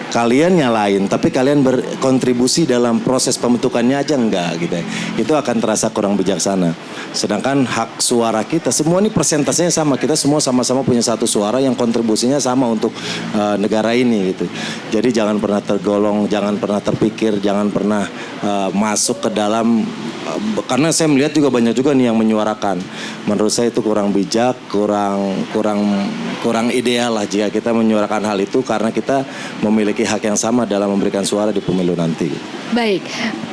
Kalian nyalain, tapi kalian berkontribusi dalam proses pembentukannya aja enggak gitu ya. Itu akan terasa kurang bijaksana. Sedangkan hak suara kita, semua ini persentasenya sama. Kita semua sama-sama punya satu suara yang kontribusinya sama untuk negara ini gitu. Jadi jangan pernah tergolong, jangan pernah terpikir, jangan pernah masuk ke dalam, karena saya melihat juga banyak juga nih yang menyuarakan. Menurut saya itu kurang bijak, kurang ideal lah jika kita menyuarakan hal itu, karena kita memiliki hak yang sama dalam memberikan suara di pemilu nanti. Baik,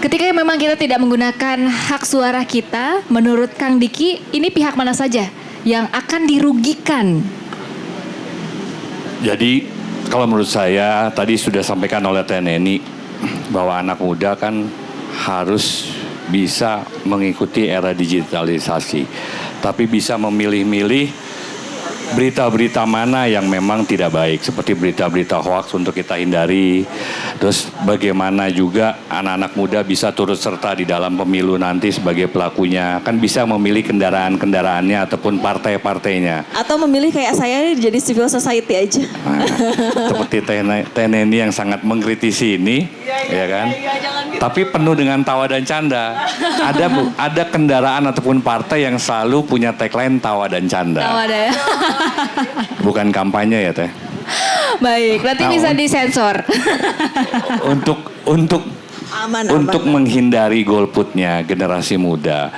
ketika memang kita tidak menggunakan hak suara kita, menurut Kang Diki, ini pihak mana saja yang akan dirugikan? Jadi kalau menurut saya tadi sudah sampaikan oleh TNI bahwa anak muda kan harus bisa mengikuti era digitalisasi, tapi bisa memilih-milih berita-berita mana yang memang tidak baik, seperti berita-berita hoaks untuk kita hindari. Terus bagaimana juga anak-anak muda bisa turut serta di dalam pemilu nanti sebagai pelakunya, kan bisa memilih kendaraan-kendaraannya ataupun partai-partainya. Atau memilih kayak saya jadi civil society aja. Nah, seperti TNI yang sangat mengkritisi ini, ya kan? Tapi penuh dengan tawa dan canda. Ada kendaraan ataupun partai yang selalu punya tagline tawa dan canda. Tahu ada ya? Bukan kampanye ya Teh. Baik, nanti bisa disensor. Untuk menghindari golputnya generasi muda,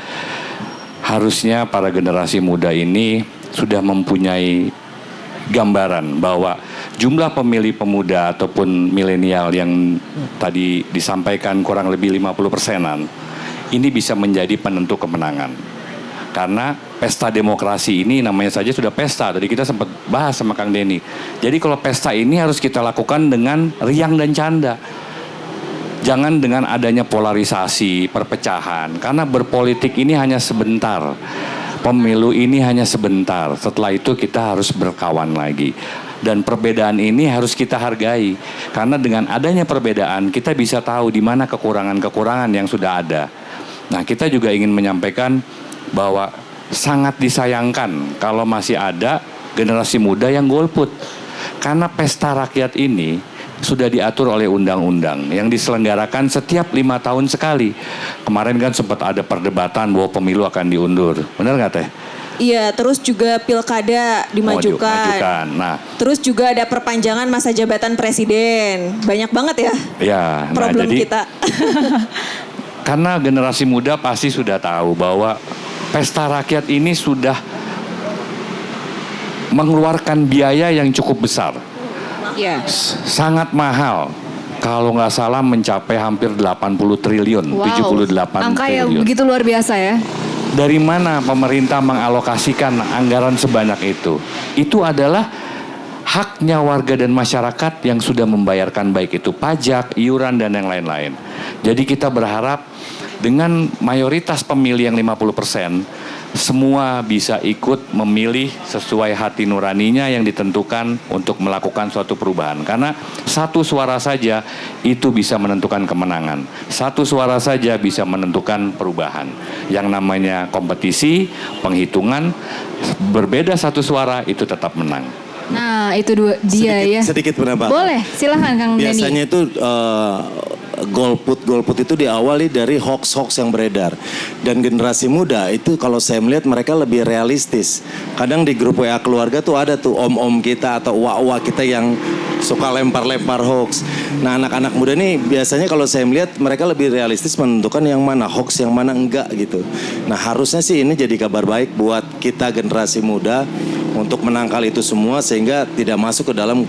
harusnya para generasi muda ini sudah mempunyai gambaran bahwa jumlah pemilih pemuda ataupun milenial yang tadi disampaikan kurang lebih 50%-an ini bisa menjadi penentu kemenangan. Karena pesta demokrasi ini namanya saja sudah pesta. Tadi kita sempat bahas sama Kang Denny. Jadi kalau pesta ini harus kita lakukan dengan riang dan canda. Jangan dengan adanya polarisasi, perpecahan. Karena berpolitik ini hanya sebentar. Pemilu ini hanya sebentar. Setelah itu kita harus berkawan lagi. Dan perbedaan ini harus kita hargai. Karena dengan adanya perbedaan kita bisa tahu di mana kekurangan-kekurangan yang sudah ada. Nah, kita juga ingin menyampaikan bahwa sangat disayangkan kalau masih ada generasi muda yang golput. Karena pesta rakyat ini sudah diatur oleh undang-undang yang diselenggarakan setiap 5 tahun sekali. Kemarin kan sempat ada perdebatan bahwa pemilu akan diundur. Benar nggak Teh? Iya, terus juga pilkada dimajukan. Nah, terus juga ada perpanjangan masa jabatan presiden. Banyak banget ya. Ya, problem jadi, kita. Karena generasi muda pasti sudah tahu bahwa pesta rakyat ini sudah mengeluarkan biaya yang cukup besar. Iya. Sangat mahal. Kalau nggak salah mencapai hampir 80 triliun, Wow, 78 angka yang triliun. begitu luar biasa ya. Dari mana pemerintah mengalokasikan anggaran sebanyak itu? Itu adalah haknya warga dan masyarakat yang sudah membayarkan baik itu pajak, iuran, dan yang lain-lain. Jadi kita berharap dengan mayoritas pemilih yang 50%, semua bisa ikut memilih sesuai hati nuraninya yang ditentukan untuk melakukan suatu perubahan. Karena satu suara saja itu bisa menentukan kemenangan. Satu suara saja bisa menentukan perubahan. Yang namanya kompetisi, penghitungan, berbeda satu suara itu tetap menang. Nah, itu dia ya. Sedikit penambah. Boleh, silahkan Kang Denny. Biasanya itu golput itu diawali dari hoax yang beredar. Dan generasi muda itu kalau saya melihat mereka lebih realistis. Kadang di grup WA keluarga tuh ada tuh om-om kita atau uwa-uwa kita yang suka lempar-lempar hoax. Nah, anak-anak muda nih biasanya kalau saya melihat mereka lebih realistis menentukan yang mana hoax, yang mana enggak gitu. Nah, harusnya sih ini jadi kabar baik buat kita generasi muda untuk menangkal itu semua sehingga tidak masuk ke dalam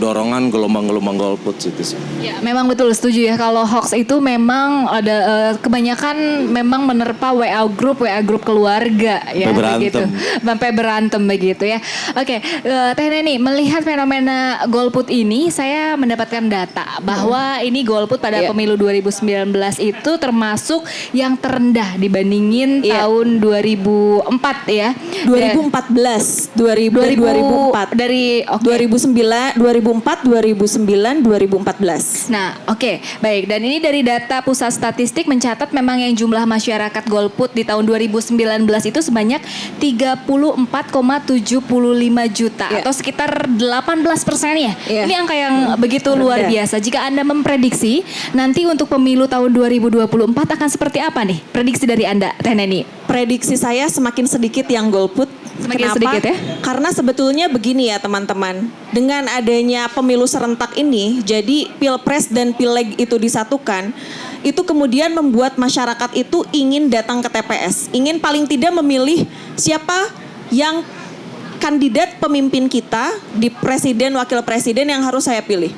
dorongan gelombang-gelombang golput gitu sih. Ya, memang betul setuju ya, kalau hoax itu memang ada kebanyakan memang menerpa WA grup keluarga ya, begitu. Sampai berantem begitu ya. Oke, Teh Neni, melihat fenomena golput ini saya mendapatkan data bahwa ini golput pada pemilu 2019 itu termasuk yang terendah dibandingin tahun 2004 ya. 2014 2004. Dari 2009, 2004, 2009, 2014. Nah, oke, baik. Dan ini dari data Pusat Statistik mencatat memang yang jumlah masyarakat golput di tahun 2019 itu sebanyak 34,75 juta Iya. atau sekitar 18% ya. Iya. Ini angka yang begitu luar Rendah. biasa. Jika Anda memprediksi nanti untuk pemilu tahun 2024 akan seperti apa nih? Prediksi dari Anda, Teh Neni? Prediksi saya semakin sedikit yang golput. Semakin Kenapa? sedikit ya? Karena sebetulnya begini ya teman-teman. Dengan adanya pemilu serentak ini, jadi pilpres dan pileg itu disatukan, itu kemudian membuat masyarakat itu ingin datang ke TPS. Ingin paling tidak memilih siapa yang kandidat pemimpin kita di presiden, wakil presiden yang harus saya pilih.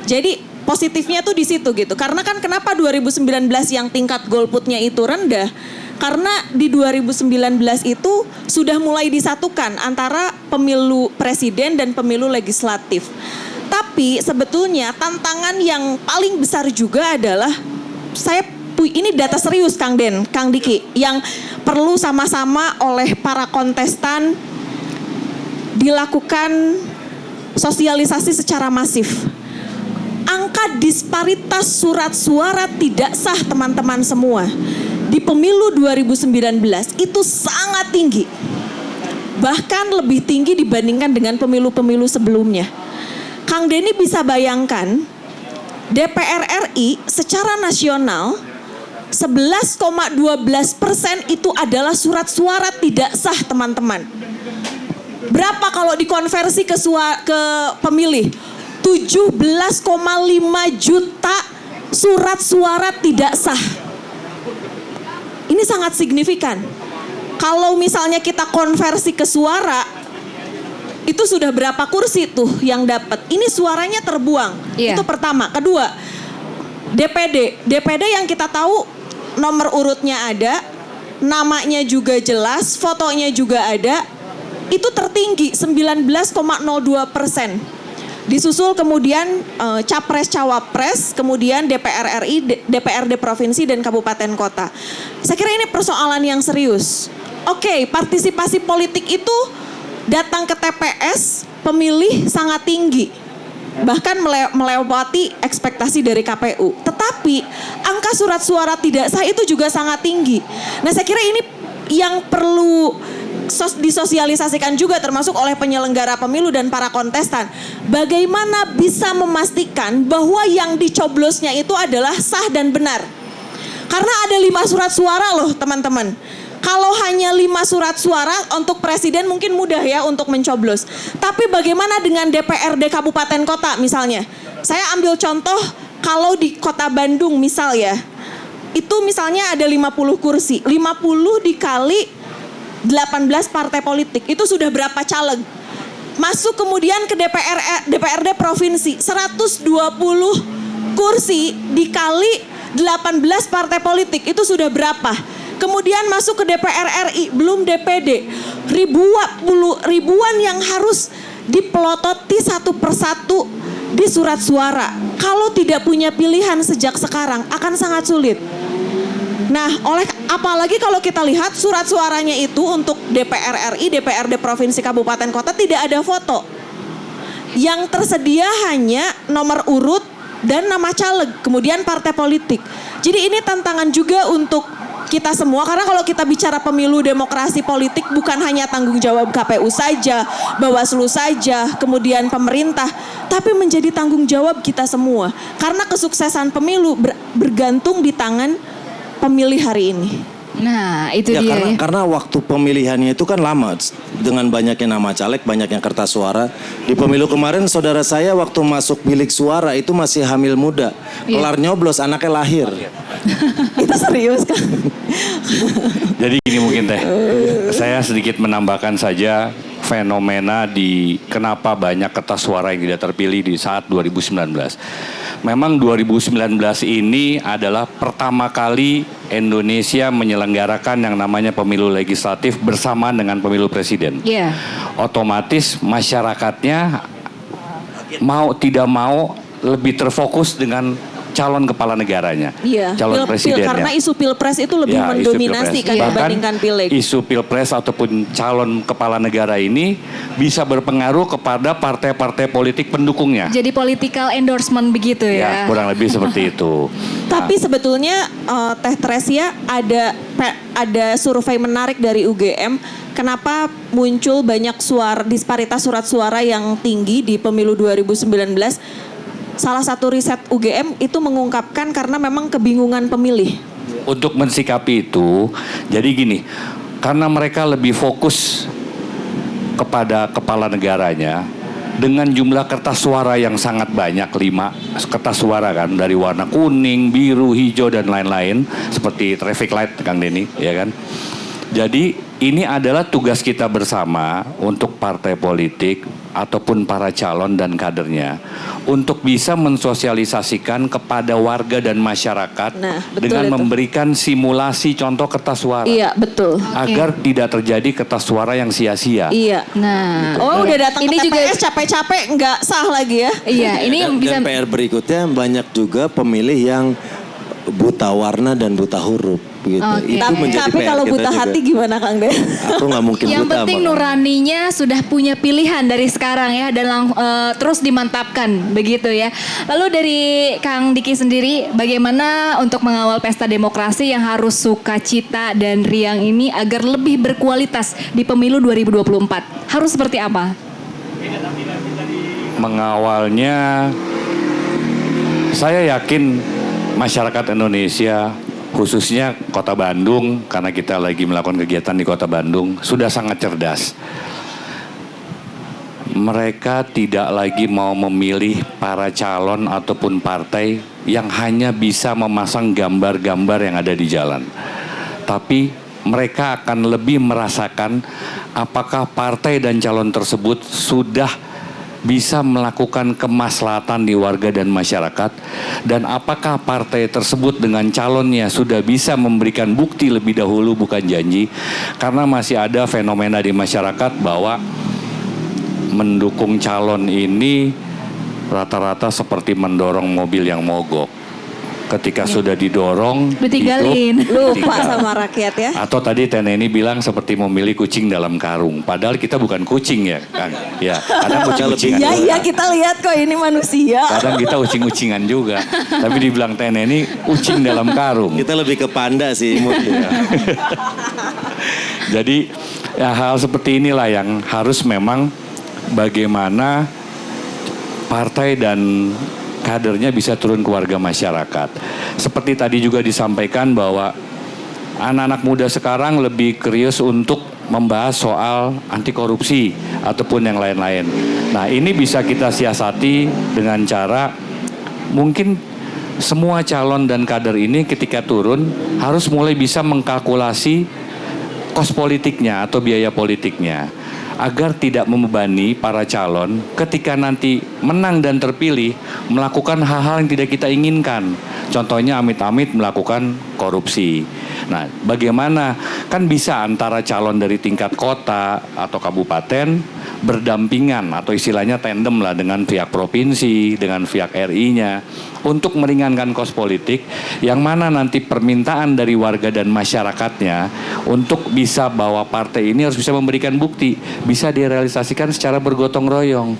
Jadi positifnya tuh di situ gitu. Karena kan kenapa 2019 yang tingkat golputnya itu rendah? Karena di 2019 itu sudah mulai disatukan antara pemilu presiden dan pemilu legislatif. Tapi sebetulnya tantangan yang paling besar juga adalah ini data serius Kang Den, Kang Diki, yang perlu sama-sama oleh para kontestan dilakukan sosialisasi secara masif. Angka disparitas surat suara tidak sah teman-teman semua di pemilu 2019 itu sangat tinggi. Bahkan lebih tinggi dibandingkan dengan pemilu-pemilu sebelumnya. Kang Denny bisa bayangkan DPR RI secara nasional 11,12% itu adalah surat suara tidak sah teman-teman. Berapa kalau dikonversi ke pemilih? 17,5 juta surat suara tidak sah. Ini sangat signifikan. Kalau misalnya kita konversi ke suara, itu sudah berapa kursi tuh yang dapat? Ini suaranya terbuang. Iya. Itu pertama. Kedua, DPD yang kita tahu nomor urutnya ada, namanya juga jelas, fotonya juga ada. Itu tertinggi 19,02%. Disusul kemudian capres-cawapres, kemudian DPR RI, DPRD provinsi dan kabupaten kota. Saya kira ini persoalan yang serius. Oke, partisipasi politik itu datang ke TPS, pemilih sangat tinggi. Bahkan melewati ekspektasi dari KPU. Tetapi angka surat suara tidak sah itu juga sangat tinggi. Nah, saya kira ini yang perlu disosialisasikan juga termasuk oleh penyelenggara pemilu dan para kontestan. Bagaimana bisa memastikan bahwa yang dicoblosnya itu adalah sah dan benar. Karena ada 5 surat suara loh teman-teman. Kalau hanya 5 surat suara untuk presiden mungkin mudah ya untuk mencoblos. Tapi bagaimana dengan DPRD kabupaten kota misalnya? Saya ambil contoh kalau di kota Bandung misal ya. Itu misalnya ada 50 kursi. 50 dikali 18 partai politik, itu sudah berapa caleg? Masuk kemudian ke DPRD provinsi, 120 kursi dikali 18 partai politik, itu sudah berapa? Kemudian masuk ke DPR RI, belum DPD, ribuan yang harus dipelototi satu persatu di surat suara. Kalau tidak punya pilihan sejak sekarang akan sangat sulit. Nah, apalagi kalau kita lihat surat suaranya itu untuk DPR RI, DPRD provinsi, kabupaten, kota tidak ada foto. Yang tersedia hanya nomor urut dan nama caleg, kemudian partai politik. Jadi ini tantangan juga untuk kita semua, karena kalau kita bicara pemilu demokrasi politik bukan hanya tanggung jawab KPU saja, Bawaslu saja, kemudian pemerintah, tapi menjadi tanggung jawab kita semua. Karena kesuksesan pemilu bergantung di tangan pemilih hari ini. Nah, itu Ya, dia. karena waktu pemilihannya itu kan lama dengan banyaknya nama caleg, banyaknya kertas suara. Di pemilu kemarin saudara saya waktu masuk bilik suara itu masih hamil muda. Kelar nyoblos anaknya lahir. Itu serius kan? Jadi gini mungkin Teh, saya sedikit menambahkan saja fenomena di kenapa banyak kertas suara yang tidak terpilih di saat 2019. Memang 2019 ini adalah pertama kali Indonesia menyelenggarakan yang namanya pemilu legislatif bersamaan dengan pemilu presiden. Iya. Otomatis masyarakatnya mau tidak mau lebih terfokus dengan calon kepala negaranya, Iya, calon presidennya. karena isu pilpres itu lebih Ya, isu mendominasi pilpres. kan Bahkan dibandingkan pileg. isu pilpres ataupun calon kepala negara ini bisa berpengaruh kepada partai-partai politik pendukungnya. Jadi political endorsement begitu Ya, ya. kurang lebih seperti itu. Tapi sebetulnya Teh Tresia ada survei menarik dari UGM. Kenapa muncul banyak disparitas surat suara yang tinggi di pemilu 2019? Salah satu riset UGM itu mengungkapkan karena memang kebingungan pemilih. Untuk mensikapi itu, jadi gini, karena mereka lebih fokus kepada kepala negaranya dengan jumlah kertas suara yang sangat banyak, 5 kertas suara kan, dari warna kuning, biru, hijau dan lain-lain, seperti traffic light Kang Denny, ya kan. Jadi ini adalah tugas kita bersama untuk partai politik ataupun para calon dan kadernya untuk bisa mensosialisasikan kepada warga dan masyarakat Nah, betul dengan itu. memberikan simulasi contoh kertas suara Iya, betul. agar tidak terjadi kertas suara yang sia-sia. Iya. Nah, Oh, udah datang ini ke juga TPS capek-capek nggak sah lagi ya? iya, ini bisa Dan PR berikutnya banyak juga pemilih yang buta warna dan buta huruf gitu. Oke. Itu menjadi Tapi PR kalau kita buta juga. hati gimana Kang Den? Aku nggak mungkin yang buta. penting makanya. nuraninya sudah punya pilihan dari sekarang ya dan terus dimantapkan begitu ya. Lalu dari Kang Diki sendiri bagaimana untuk mengawal pesta demokrasi yang harus sukacita dan riang ini agar lebih berkualitas di pemilu 2024? Harus seperti apa? Mengawalnya, saya yakin masyarakat Indonesia, khususnya Kota Bandung, karena kita lagi melakukan kegiatan di Kota Bandung, sudah sangat cerdas. Mereka tidak lagi mau memilih para calon ataupun partai yang hanya bisa memasang gambar-gambar yang ada di jalan. Tapi mereka akan lebih merasakan apakah partai dan calon tersebut sudah bisa melakukan kemaslahatan di warga dan masyarakat, dan apakah partai tersebut dengan calonnya sudah bisa memberikan bukti lebih dahulu bukan janji. Karena masih ada fenomena di masyarakat bahwa mendukung calon ini rata-rata seperti mendorong mobil yang mogok. Ketika sudah didorong, Ditinggalin. hidup, Lupa tinggal. sama rakyat ya. Atau tadi Teh Neni bilang seperti memilih kucing dalam karung. Padahal kita bukan kucing ya, Kang. Ya, kadang kucing-kucingan Ya juga. iya kita lihat kok ini manusia. Kadang kita ucing-ucingan juga. Tapi dibilang Teh Neni, kucing dalam karung. Kita lebih ke panda sih moodnya. Jadi ya, hal seperti inilah yang harus memang bagaimana partai dan kadernya bisa turun ke warga masyarakat. Seperti tadi juga disampaikan bahwa anak-anak muda sekarang lebih serius untuk membahas soal anti korupsi ataupun yang lain-lain. Nah, ini bisa kita siasati dengan cara mungkin semua calon dan kader ini ketika turun harus mulai bisa mengkalkulasi kos politiknya atau biaya politiknya, agar tidak membebani para calon ketika nanti menang dan terpilih melakukan hal-hal yang tidak kita inginkan. Contohnya amit-amit melakukan korupsi. Nah, bagaimana kan bisa antara calon dari tingkat kota atau kabupaten berdampingan atau istilahnya tandem lah dengan pihak provinsi, dengan pihak RI-nya untuk meringankan kos politik, yang mana nanti permintaan dari warga dan masyarakatnya untuk bisa bahwa partai ini harus bisa memberikan bukti, bisa direalisasikan secara bergotong royong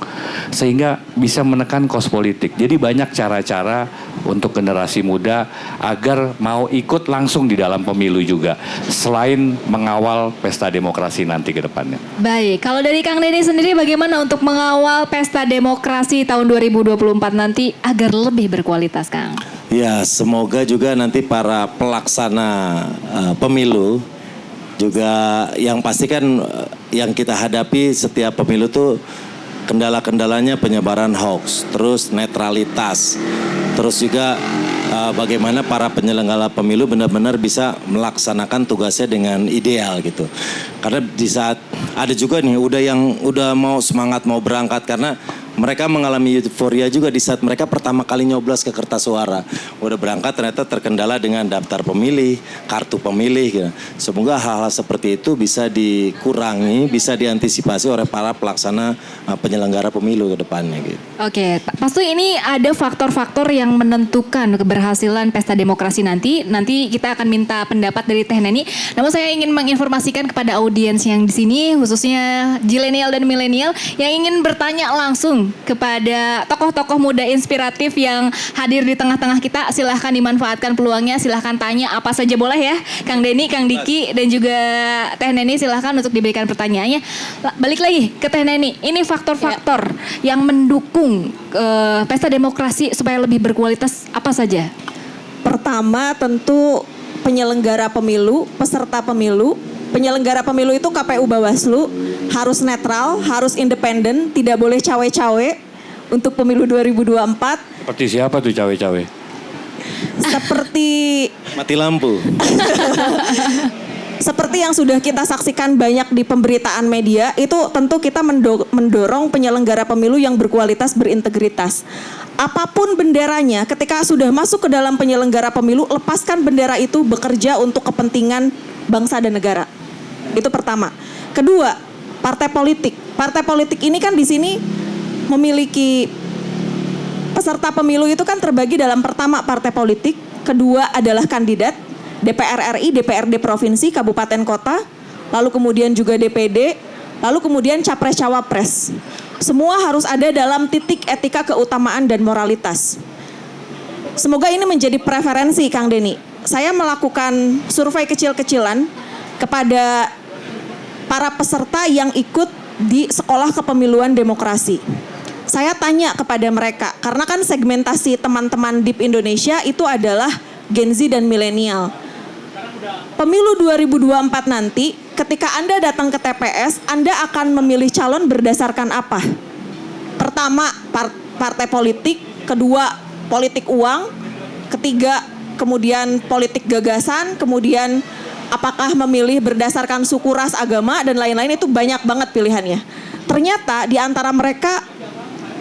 sehingga bisa menekan kos politik. Jadi banyak cara-cara untuk generasi muda agar mau ikut langsung di dalam pemilu juga, selain mengawal pesta demokrasi nanti ke depannya. Baik, kalau dari Kang Denny sendiri bagaimana untuk mengawal pesta demokrasi tahun 2024 nanti agar lebih berkualitas, Kang? Ya, semoga juga nanti para pelaksana pemilu juga yang pasti kan yang kita hadapi setiap pemilu tuh kendala-kendalanya penyebaran hoax, terus netralitas, terus juga bagaimana para penyelenggara pemilu benar-benar bisa melaksanakan tugasnya dengan ideal gitu. Karena di saat ada juga nih udah mau semangat mau berangkat karena mereka mengalami euforia juga di saat mereka pertama kali nyoblos ke kertas suara. udah berangkat ternyata terkendala dengan daftar pemilih, kartu pemilih gitu. Semoga hal-hal seperti itu bisa dikurangi, bisa diantisipasi oleh para pelaksana penyelenggara pemilu ke depannya gitu. Oke, pasti ini ada faktor-faktor yang menentukan keberhasilan pesta demokrasi nanti. Nanti kita akan minta pendapat dari Teh Neni. Namun saya ingin menginformasikan kepada audiens yang di sini, khususnya zilenial dan milenial, yang ingin bertanya langsung kepada tokoh-tokoh muda inspiratif yang hadir di tengah-tengah kita. Silahkan dimanfaatkan peluangnya, silahkan tanya apa saja boleh ya. Kang Denny, Kang Diki, dan juga Teh Neni silahkan untuk diberikan pertanyaannya. Balik lagi ke Teh Neni, ini faktor-faktor yang mendukung pesta demokrasi supaya lebih berkualitas apa saja? Pertama tentu penyelenggara pemilu, peserta pemilu. Penyelenggara pemilu itu KPU Bawaslu harus netral, harus independen, tidak boleh cawe-cawe untuk pemilu 2024. Seperti siapa tuh cawe-cawe? Seperti Mati lampu. Seperti yang sudah kita saksikan banyak di pemberitaan media, itu tentu kita mendorong penyelenggara pemilu yang berkualitas, berintegritas. Apapun benderanya, ketika sudah masuk ke dalam penyelenggara pemilu, lepaskan bendera itu bekerja untuk kepentingan bangsa dan negara. Itu pertama. Kedua, partai politik. Partai politik ini kan di sini memiliki peserta pemilu itu kan terbagi dalam pertama partai politik, kedua adalah kandidat, DPR RI, DPRD provinsi, kabupaten kota, lalu kemudian juga DPD, lalu kemudian capres-cawapres. Semua harus ada dalam titik etika keutamaan dan moralitas. Semoga ini menjadi preferensi Kang Denny. Saya melakukan survei kecil-kecilan kepada para peserta yang ikut di sekolah kepemiluan demokrasi. Saya tanya kepada mereka, karena kan segmentasi teman-teman DIP Indonesia itu adalah Gen Z dan milenial. Pemilu 2024 nanti, ketika Anda datang ke TPS, Anda akan memilih calon berdasarkan apa? Pertama, partai politik, kedua, politik uang, ketiga, kemudian politik gagasan, kemudian apakah memilih berdasarkan suku, ras, agama, dan lain-lain, itu banyak banget pilihannya. Ternyata di antara mereka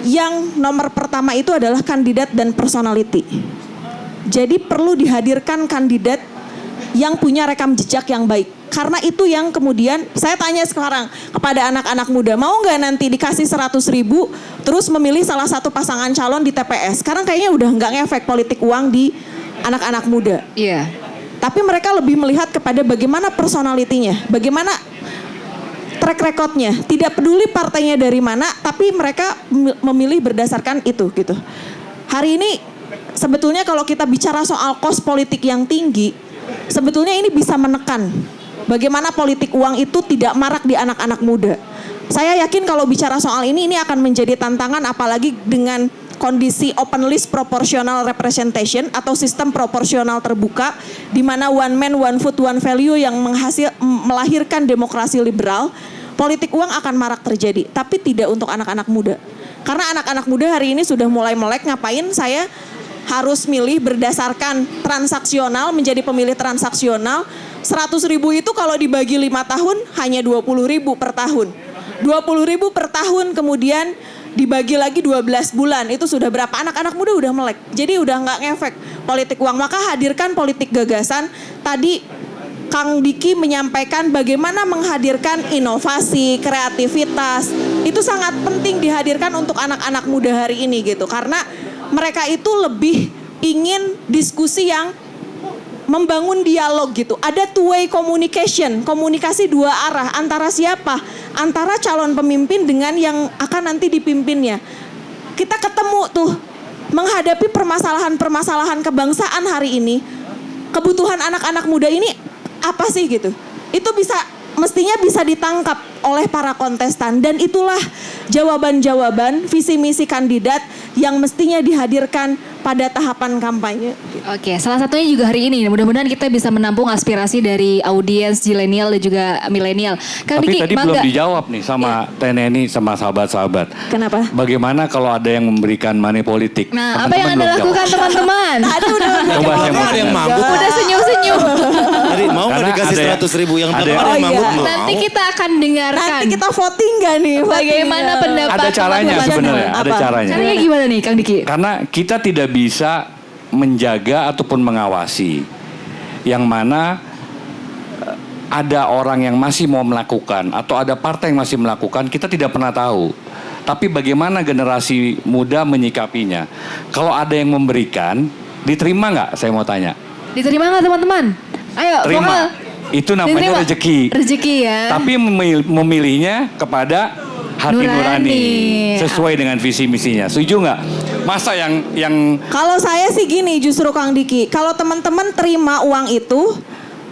yang nomor pertama itu adalah kandidat dan personality. Jadi perlu dihadirkan kandidat yang punya rekam jejak yang baik. Karena itu yang kemudian saya tanya sekarang kepada anak-anak muda, mau nggak nanti dikasih 100.000 terus memilih salah satu pasangan calon di TPS? Sekarang kayaknya udah nggak ngefek politik uang di anak-anak muda. Iya. Tapi mereka lebih melihat kepada bagaimana personalitinya, bagaimana track recordnya. Tidak peduli partainya dari mana, tapi mereka memilih berdasarkan itu gitu. Hari ini sebetulnya kalau kita bicara soal kos politik yang tinggi, sebetulnya ini bisa menekan bagaimana politik uang itu tidak marak di anak-anak muda. Saya yakin kalau bicara soal ini akan menjadi tantangan, apalagi dengan kondisi open list proportional representation atau sistem proporsional terbuka, di mana one man, one vote, one value yang melahirkan demokrasi liberal. Politik uang akan marak terjadi, tapi tidak untuk anak-anak muda. Karena anak-anak muda hari ini sudah mulai melek, ngapain saya harus milih berdasarkan transaksional, menjadi pemilih transaksional. 100.000 itu kalau dibagi 5 tahun hanya 20.000 per tahun. 20.000 per tahun kemudian dibagi lagi 12 bulan, itu sudah berapa? Anak-anak muda udah melek, jadi udah nggak ngefek politik uang. Maka hadirkan politik gagasan. Tadi Kang Diki menyampaikan bagaimana menghadirkan inovasi, kreativitas. Itu sangat penting dihadirkan untuk anak-anak muda hari ini gitu. Karena mereka itu lebih ingin diskusi yang membangun dialog gitu. Ada two way communication, komunikasi dua arah. Antara siapa? Antara calon pemimpin dengan yang akan nanti dipimpinnya. Kita ketemu tuh menghadapi permasalahan-permasalahan kebangsaan hari ini. Kebutuhan anak-anak muda ini apa sih gitu? Itu mestinya bisa ditangkap oleh para kontestan, dan itulah jawaban-jawaban visi misi kandidat yang mestinya dihadirkan pada tahapan kampanye. Oke, salah satunya juga hari ini. Mudah-mudahan kita bisa menampung aspirasi dari audiens zilenial dan juga milenial. Kang Tapi Diki, tadi belum dijawab nih sama Teh Neni sama sahabat-sahabat. Kenapa? Bagaimana kalau ada yang memberikan money politik? Nah, apa yang Anda lakukan teman-teman? Udah. Coba saya mau Ada yang mabuk. Udah senyum-senyum. Jadi mau nggak Karena dikasih ada yang- 100.000 yang ada belakang yang- ada yang Oh, mabuk? iya. Mau. Nanti kita akan dengarkan. Nanti kita voting gak nih? Bagaimana pendapat Ada caranya teman-teman? sebenarnya, ada Apa? caranya. Caranya gimana nih Kang Diki? Karena kita tidak bisa menjaga ataupun mengawasi, yang mana ada orang yang masih mau melakukan atau ada partai yang masih melakukan, kita tidak pernah tahu. Tapi bagaimana generasi muda menyikapinya? Kalau ada yang memberikan, diterima nggak? Saya mau tanya. Diterima nggak teman-teman? Ayo, Terima. vokal. Itu namanya Diterima. rezeki. Rezeki ya. Tapi memilihnya kepada hati nurani, sesuai dengan visi misinya. Setuju nggak? Masa yang Kalau saya sih gini justru Kang Diki, kalau teman-teman terima uang itu,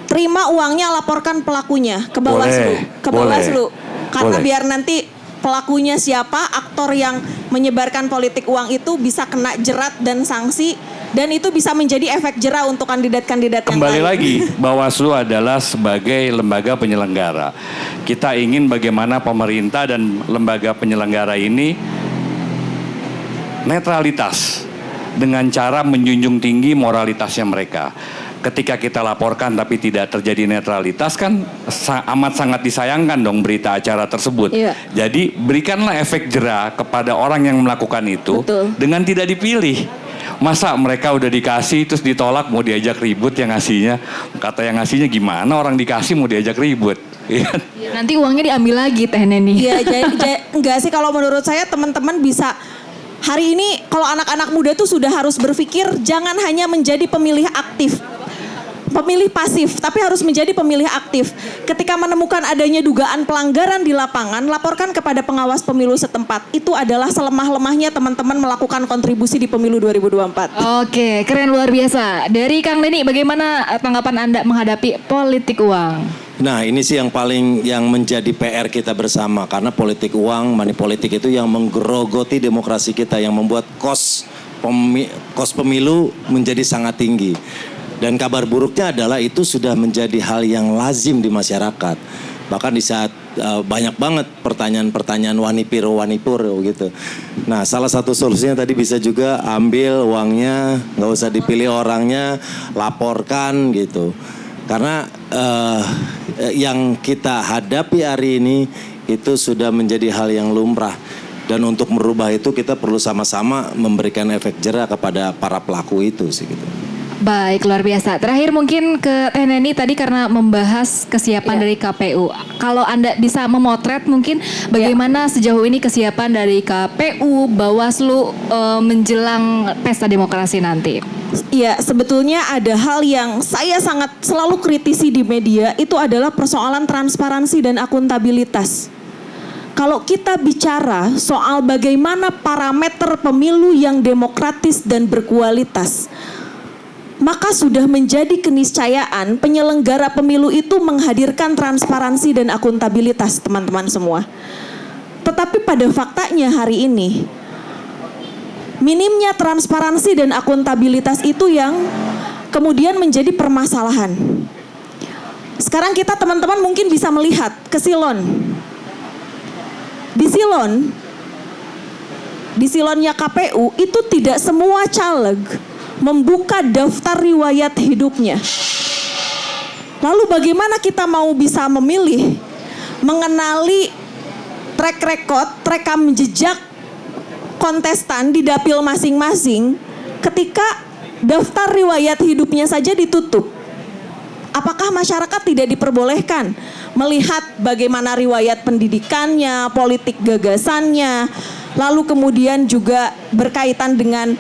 terima uangnya laporkan pelakunya ke Bawaslu, ke Bawaslu. Karena Boleh. biar nanti pelakunya siapa, aktor yang menyebarkan politik uang itu bisa kena jerat dan sanksi, dan itu bisa menjadi efek jera untuk kandidat-kandidat yang kembali lain. lagi, Bawaslu adalah sebagai lembaga penyelenggara. Kita ingin bagaimana pemerintah dan lembaga penyelenggara ini netralitas dengan cara menjunjung tinggi moralitasnya mereka. Ketika kita laporkan tapi tidak terjadi netralitas, kan amat sangat disayangkan dong berita acara tersebut. Iya. Jadi berikanlah efek jera kepada orang yang melakukan itu. Betul. Dengan tidak dipilih. Masa mereka udah dikasih terus ditolak, mau diajak ribut yang ngasihnya. Kata yang ngasihnya gimana orang dikasih mau diajak ribut. Nanti uangnya diambil lagi Teh Neni. Iya, enggak sih, kalau menurut saya teman-teman bisa hari ini, kalau anak-anak muda tuh sudah harus berpikir jangan hanya menjadi pemilih aktif, pemilih pasif, tapi harus menjadi pemilih aktif. Ketika menemukan adanya dugaan pelanggaran di lapangan, laporkan kepada pengawas pemilu setempat. Itu adalah selemah-lemahnya teman-teman melakukan kontribusi di pemilu 2024. Oke, keren, luar biasa. Dari Kang Neni, bagaimana tanggapan Anda menghadapi politik uang? Nah, ini sih yang menjadi PR kita bersama, karena politik uang, money politik itu yang menggerogoti demokrasi kita, yang membuat kos pemilu menjadi sangat tinggi. Dan kabar buruknya adalah itu sudah menjadi hal yang lazim di masyarakat. Bahkan di saat banyak banget pertanyaan-pertanyaan wanipir gitu. Nah, salah satu solusinya tadi bisa juga ambil uangnya, nggak usah dipilih orangnya, laporkan gitu. Karena yang kita hadapi hari ini itu sudah menjadi hal yang lumrah. Dan untuk merubah itu kita perlu sama-sama memberikan efek jera kepada para pelaku itu sih gitu. Baik, luar biasa. Terakhir mungkin ke Teh Neni tadi karena membahas kesiapan dari KPU. Kalau Anda bisa memotret mungkin bagaimana sejauh ini kesiapan dari KPU, Bawaslu menjelang pesta demokrasi nanti. Iya, sebetulnya ada hal yang saya sangat selalu kritisi di media, itu adalah persoalan transparansi dan akuntabilitas. Kalau kita bicara soal bagaimana parameter pemilu yang demokratis dan berkualitas, maka sudah menjadi keniscayaan penyelenggara pemilu itu menghadirkan transparansi dan akuntabilitas, teman-teman semua. Tetapi pada faktanya hari ini, minimnya transparansi dan akuntabilitas itu yang kemudian menjadi permasalahan. Sekarang kita teman-teman mungkin bisa melihat ke Silon. Di Silonnya KPU itu tidak semua caleg membuka daftar riwayat hidupnya. Lalu bagaimana kita mau bisa memilih, mengenali track record, rekam jejak kontestan di dapil masing-masing ketika daftar riwayat hidupnya saja ditutup? Apakah masyarakat tidak diperbolehkan melihat bagaimana riwayat pendidikannya, politik gagasannya, lalu kemudian juga berkaitan dengan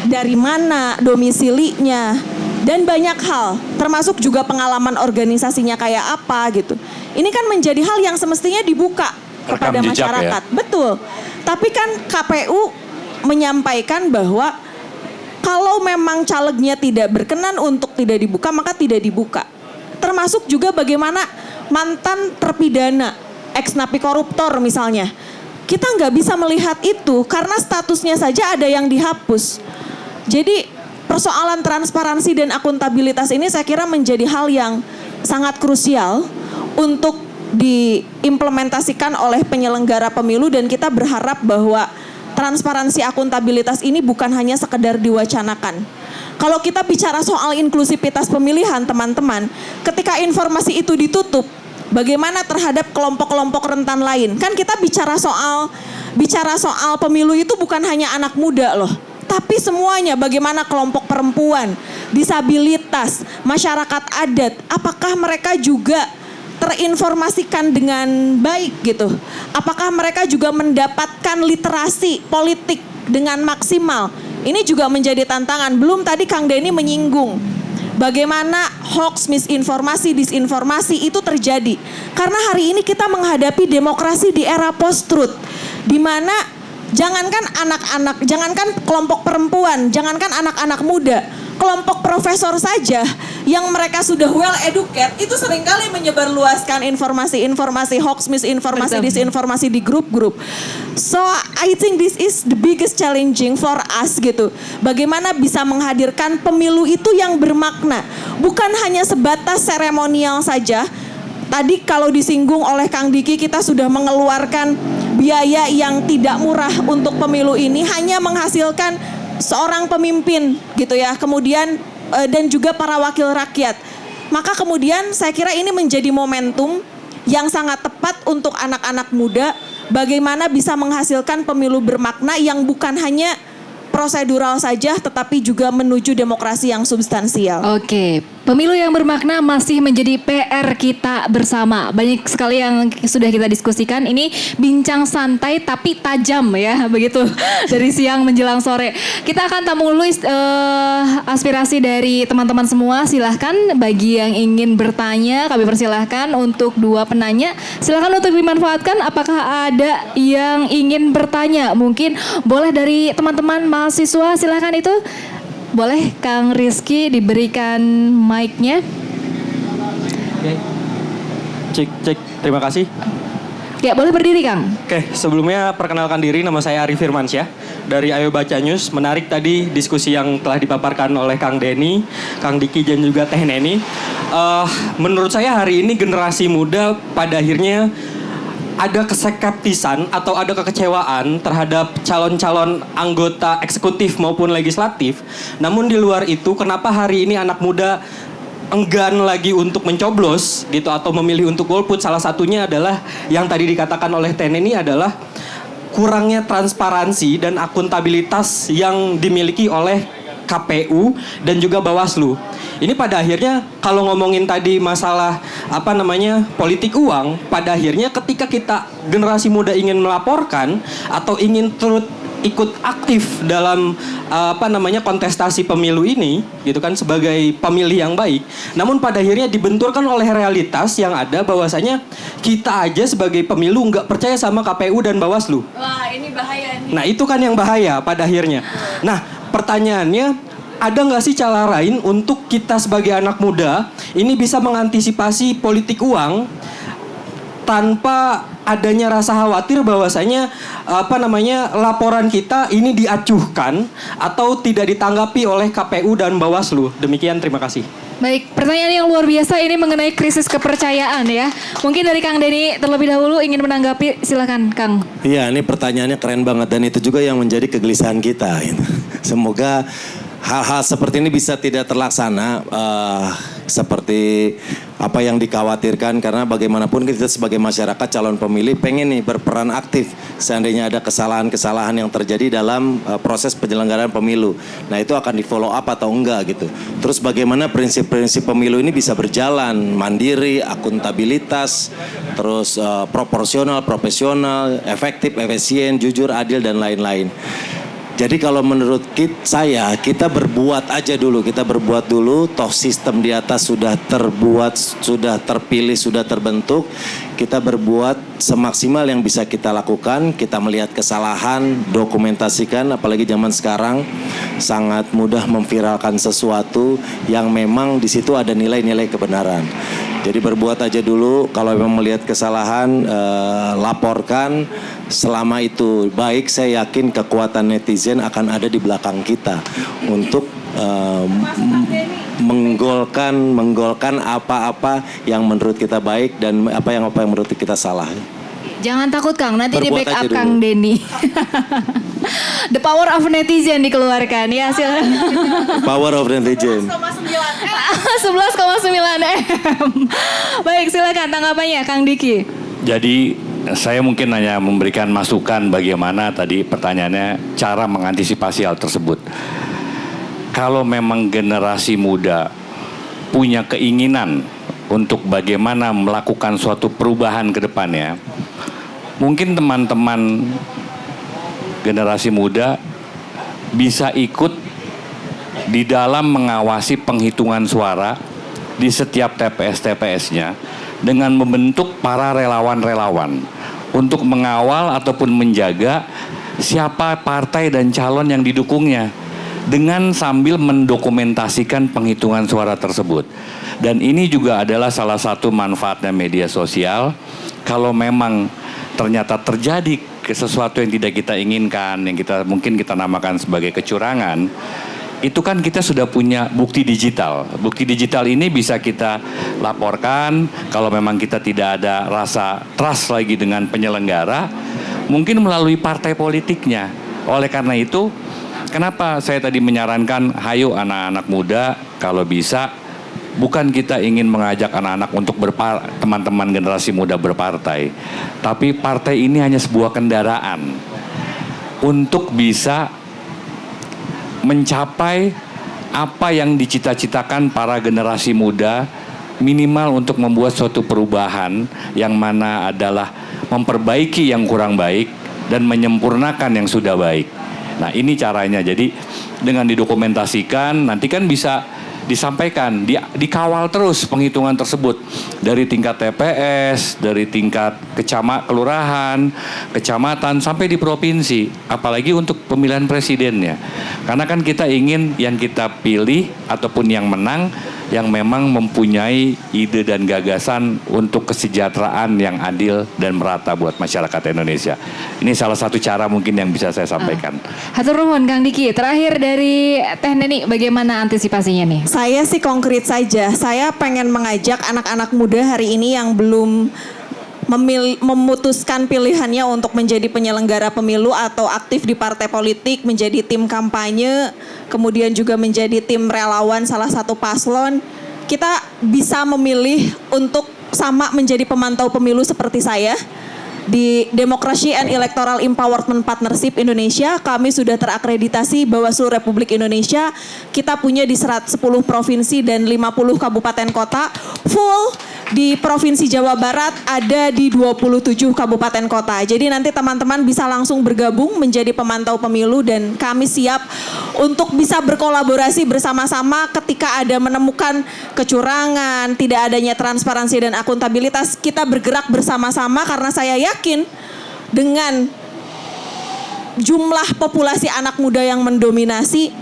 dari mana domisilinya, dan banyak hal, termasuk juga pengalaman organisasinya kayak apa gitu. Ini kan menjadi hal yang semestinya dibuka kepada masyarakat. Ya? Betul. Tapi kan KPU menyampaikan bahwa kalau memang calegnya tidak berkenan untuk tidak dibuka, maka tidak dibuka. Termasuk juga bagaimana mantan terpidana, ex-napi koruptor misalnya. Kita nggak bisa melihat itu karena statusnya saja ada yang dihapus. Jadi persoalan transparansi dan akuntabilitas ini saya kira menjadi hal yang sangat krusial untuk diimplementasikan oleh penyelenggara pemilu, dan kita berharap bahwa transparansi akuntabilitas ini bukan hanya sekedar diwacanakan. Kalau kita bicara soal inklusivitas pemilihan, teman-teman, ketika informasi itu ditutup, bagaimana terhadap kelompok-kelompok rentan lain? Kan kita bicara soal pemilu itu bukan hanya anak muda loh. tapi semuanya, bagaimana kelompok perempuan, disabilitas, masyarakat adat, apakah mereka juga terinformasikan dengan baik gitu? Apakah mereka juga mendapatkan literasi politik dengan maksimal? Ini juga menjadi tantangan. Belum tadi Kang Denny menyinggung bagaimana hoax, misinformasi, disinformasi itu terjadi. Karena hari ini kita menghadapi demokrasi di era post-truth, di mana jangankan anak-anak, jangankan kelompok perempuan, jangankan anak-anak muda, kelompok profesor saja yang mereka sudah well educated itu seringkali menyebarluaskan informasi-informasi hoax, misinformasi, disinformasi di grup-grup. So I think this is the biggest challenging for us gitu. Bagaimana bisa menghadirkan pemilu itu yang bermakna, bukan hanya sebatas seremonial saja. Tadi kalau disinggung oleh Kang Diki, kita sudah mengeluarkan biaya yang tidak murah untuk pemilu ini, hanya menghasilkan seorang pemimpin gitu ya, kemudian dan juga para wakil rakyat. Maka kemudian saya kira ini menjadi momentum yang sangat tepat untuk anak-anak muda, bagaimana bisa menghasilkan pemilu bermakna yang bukan hanya prosedural saja, tetapi juga menuju demokrasi yang substansial. Oke, pemilu yang bermakna masih menjadi PR kita bersama. Banyak sekali yang sudah kita diskusikan. Ini bincang santai tapi tajam ya, begitu dari siang menjelang sore. Kita akan tampung dulu aspirasi dari teman-teman semua. Silahkan bagi yang ingin bertanya, kami persilahkan untuk dua penanya. Silahkan untuk dimanfaatkan. Apakah ada yang ingin bertanya? Mungkin boleh dari teman-teman mahasiswa, silahkan itu. Boleh Kang Rizky diberikan mic-nya. Oke. Cek, terima kasih. Ya, boleh berdiri Kang. Oke, sebelumnya perkenalkan diri, nama saya Arif Firmansyah dari Ayo Baca News. Menarik tadi diskusi yang telah dipaparkan oleh Kang Denny, Kang Diki dan juga Teh Neni. Menurut saya hari ini generasi muda pada akhirnya ada keskeptisan atau ada kekecewaan terhadap calon-calon anggota eksekutif maupun legislatif. Namun di luar itu, kenapa hari ini anak muda enggan lagi untuk mencoblos gitu atau memilih untuk golput? Salah satunya adalah yang tadi dikatakan oleh Ten ini adalah kurangnya transparansi dan akuntabilitas yang dimiliki oleh KPU dan juga Bawaslu. Ini pada akhirnya kalau ngomongin tadi masalah politik uang, pada akhirnya ketika kita generasi muda ingin melaporkan atau ingin turut ikut aktif dalam kontestasi pemilu ini gitu kan sebagai pemilih yang baik, namun pada akhirnya dibenturkan oleh realitas yang ada bahwasanya kita aja sebagai pemilu nggak percaya sama KPU dan Bawaslu. Wah, ini bahaya nih. Nah, itu kan yang bahaya pada akhirnya. Nah, pertanyaannya, ada nggak sih cara lain untuk kita sebagai anak muda ini bisa mengantisipasi politik uang tanpa adanya rasa khawatir bahwasanya laporan kita ini diacuhkan atau tidak ditanggapi oleh KPU dan Bawaslu? Demikian, terima kasih. Baik, pertanyaan yang luar biasa ini mengenai krisis kepercayaan ya. Mungkin dari Kang Denny terlebih dahulu ingin menanggapi, silakan Kang. Iya, ini pertanyaannya keren banget dan itu juga yang menjadi kegelisahan kita. Semoga hal-hal seperti ini bisa tidak terlaksana seperti apa yang dikhawatirkan, karena bagaimanapun kita sebagai masyarakat calon pemilih pengen nih berperan aktif seandainya ada kesalahan-kesalahan yang terjadi dalam proses penyelenggaraan pemilu. Nah, itu akan di follow up atau enggak gitu. Terus bagaimana prinsip-prinsip pemilu ini bisa berjalan mandiri, akuntabilitas, terus proporsional, profesional, efektif, efisien, jujur, adil dan lain-lain. Jadi kalau menurut saya, kita berbuat aja dulu, toh sistem di atas sudah terbuat, sudah terpilih, sudah terbentuk. Kita berbuat semaksimal yang bisa kita lakukan, kita melihat kesalahan, dokumentasikan, apalagi zaman sekarang sangat mudah memviralkan sesuatu yang memang di situ ada nilai-nilai kebenaran. Jadi berbuat aja dulu, kalau memang melihat kesalahan, laporkan. Selama itu baik, saya yakin kekuatan netizen akan ada di belakang kita untuk menggolkan apa-apa yang menurut kita baik dan apa yang menurut kita salah. Jangan takut Kang, nanti di Berbuat backup aja Kang dulu. Denny. The power of netizen dikeluarkan ya, silakan. Power of netizen. 11,9 M. Baik, silakan tanggapannya Kang Diki. Jadi saya mungkin hanya memberikan masukan bagaimana tadi pertanyaannya cara mengantisipasi hal tersebut. Kalau memang generasi muda punya keinginan untuk bagaimana melakukan suatu perubahan ke depannya, mungkin teman-teman generasi muda bisa ikut di dalam mengawasi penghitungan suara di setiap TPS-TPS-nya dengan membentuk para relawan-relawan untuk mengawal ataupun menjaga siapa partai dan calon yang didukungnya dengan sambil mendokumentasikan penghitungan suara tersebut. Dan ini juga adalah salah satu manfaatnya media sosial. Kalau memang ternyata terjadi sesuatu yang tidak kita inginkan, yang mungkin kita namakan sebagai kecurangan, itu kan kita sudah punya bukti digital. Bukti digital ini bisa kita laporkan. Kalau memang kita tidak ada rasa trust lagi dengan penyelenggara, mungkin melalui partai politiknya. Oleh karena itu, kenapa saya tadi menyarankan, hayo anak-anak muda kalau bisa, bukan kita ingin mengajak anak-anak untuk teman-teman generasi muda berpartai, tapi partai ini hanya sebuah kendaraan untuk bisa mencapai apa yang dicita-citakan para generasi muda, minimal untuk membuat suatu perubahan yang mana adalah memperbaiki yang kurang baik dan menyempurnakan yang sudah baik. Nah, ini caranya. Jadi dengan didokumentasikan, nanti kan bisa disampaikan, dikawal terus penghitungan tersebut dari tingkat TPS, dari tingkat kelurahan, kecamatan sampai di provinsi, apalagi untuk pemilihan presidennya. Karena kan kita ingin yang kita pilih ataupun yang menang yang memang mempunyai ide dan gagasan untuk kesejahteraan yang adil dan merata buat masyarakat Indonesia. Ini salah satu cara mungkin yang bisa saya sampaikan. Hatur nuhun Kang Diki. Terakhir dari Teh Neni, bagaimana antisipasinya nih? Saya sih konkret saja. Saya pengen mengajak anak-anak muda hari ini yang belum memutuskan pilihannya untuk menjadi penyelenggara pemilu atau aktif di partai politik, menjadi tim kampanye, kemudian juga menjadi tim relawan salah satu paslon. Kita bisa memilih untuk sama menjadi pemantau pemilu seperti saya. Di Democracy and Electoral Empowerment Partnership Indonesia, kami sudah terakreditasi Bawaslu Republik Indonesia. Kita punya di 110 provinsi dan 50 kabupaten kota. Full di Provinsi Jawa Barat ada di 27 kabupaten kota. Jadi nanti teman-teman bisa langsung bergabung menjadi pemantau pemilu dan kami siap untuk bisa berkolaborasi bersama-sama ketika ada menemukan kecurangan, tidak adanya transparansi dan akuntabilitas. Kita bergerak bersama-sama karena saya yakin dengan jumlah populasi anak muda yang mendominasi,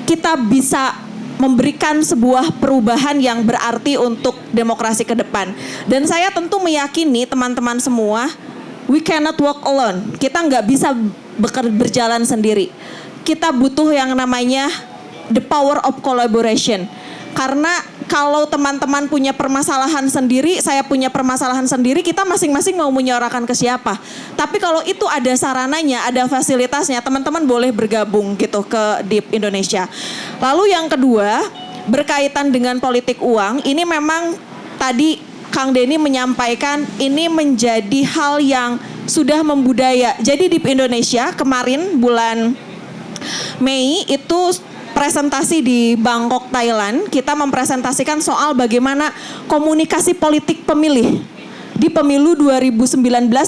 kita bisa memberikan sebuah perubahan yang berarti untuk demokrasi ke depan. Dan saya tentu meyakini teman-teman semua, we cannot walk alone. Kita nggak bisa berjalan sendiri. Kita butuh yang namanya the power of collaboration. Karena kalau teman-teman punya permasalahan sendiri, saya punya permasalahan sendiri, kita masing-masing mau menyuarakan ke siapa. Tapi kalau itu ada sarananya, ada fasilitasnya, teman-teman boleh bergabung gitu ke DIP Indonesia. Lalu yang kedua, berkaitan dengan politik uang, ini memang tadi Kang Denny menyampaikan ini menjadi hal yang sudah membudaya. Jadi DIP Indonesia kemarin bulan Mei itu presentasi di Bangkok, Thailand, kita mempresentasikan soal bagaimana komunikasi politik pemilih di pemilu 2019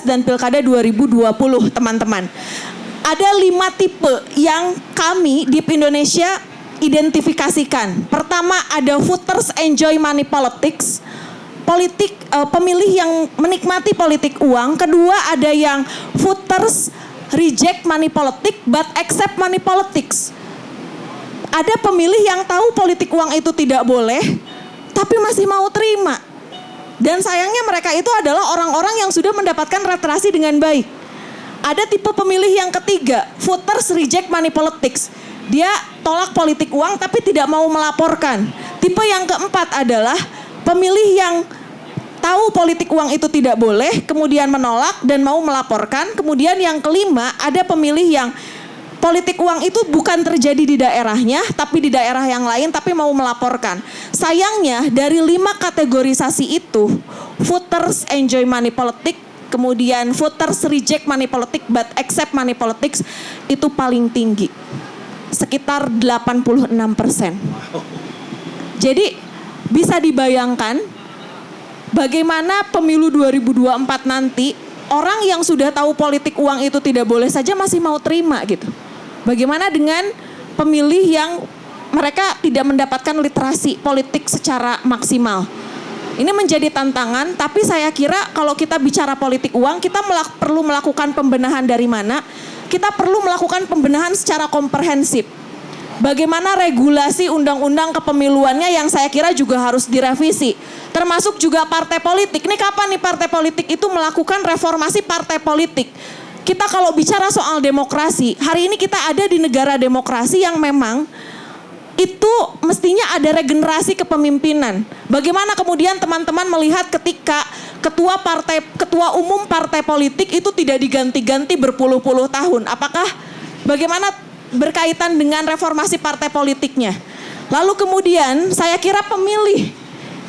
dan pilkada 2020, teman-teman. Ada 5 tipe yang kami di Indonesia identifikasikan. Pertama, ada voters enjoy money politics, pemilih yang menikmati politik uang. Kedua, ada yang voters reject money politics but accept money politics. Ada pemilih yang tahu politik uang itu tidak boleh, tapi masih mau terima. Dan sayangnya mereka itu adalah orang-orang yang sudah mendapatkan literasi dengan baik. Ada tipe pemilih yang ketiga, voters reject money politics. Dia tolak politik uang tapi tidak mau melaporkan. Tipe yang keempat adalah pemilih yang tahu politik uang itu tidak boleh, kemudian menolak dan mau melaporkan. Kemudian yang kelima, ada pemilih yang politik uang itu bukan terjadi di daerahnya, tapi di daerah yang lain, tapi mau melaporkan. Sayangnya dari 5 kategorisasi itu, voters enjoy money politics kemudian voters reject money politics but accept money politics itu paling tinggi, sekitar 86%. Jadi bisa dibayangkan bagaimana pemilu 2024 nanti orang yang sudah tahu politik uang itu tidak boleh saja masih mau terima gitu. Bagaimana dengan pemilih yang mereka tidak mendapatkan literasi politik secara maksimal. Ini menjadi tantangan, tapi saya kira kalau kita bicara politik uang, kita perlu melakukan pembenahan dari mana? Kita perlu melakukan pembenahan secara komprehensif. Bagaimana regulasi undang-undang kepemiluannya yang saya kira juga harus direvisi. Termasuk juga partai politik. Ini kapan nih partai politik itu melakukan reformasi partai politik? Kita kalau bicara soal demokrasi, hari ini kita ada di negara demokrasi yang memang itu mestinya ada regenerasi kepemimpinan. Bagaimana kemudian teman-teman melihat ketika ketua umum partai politik itu tidak diganti-ganti berpuluh-puluh tahun? Apakah bagaimana berkaitan dengan reformasi partai politiknya? Lalu kemudian saya kira pemilih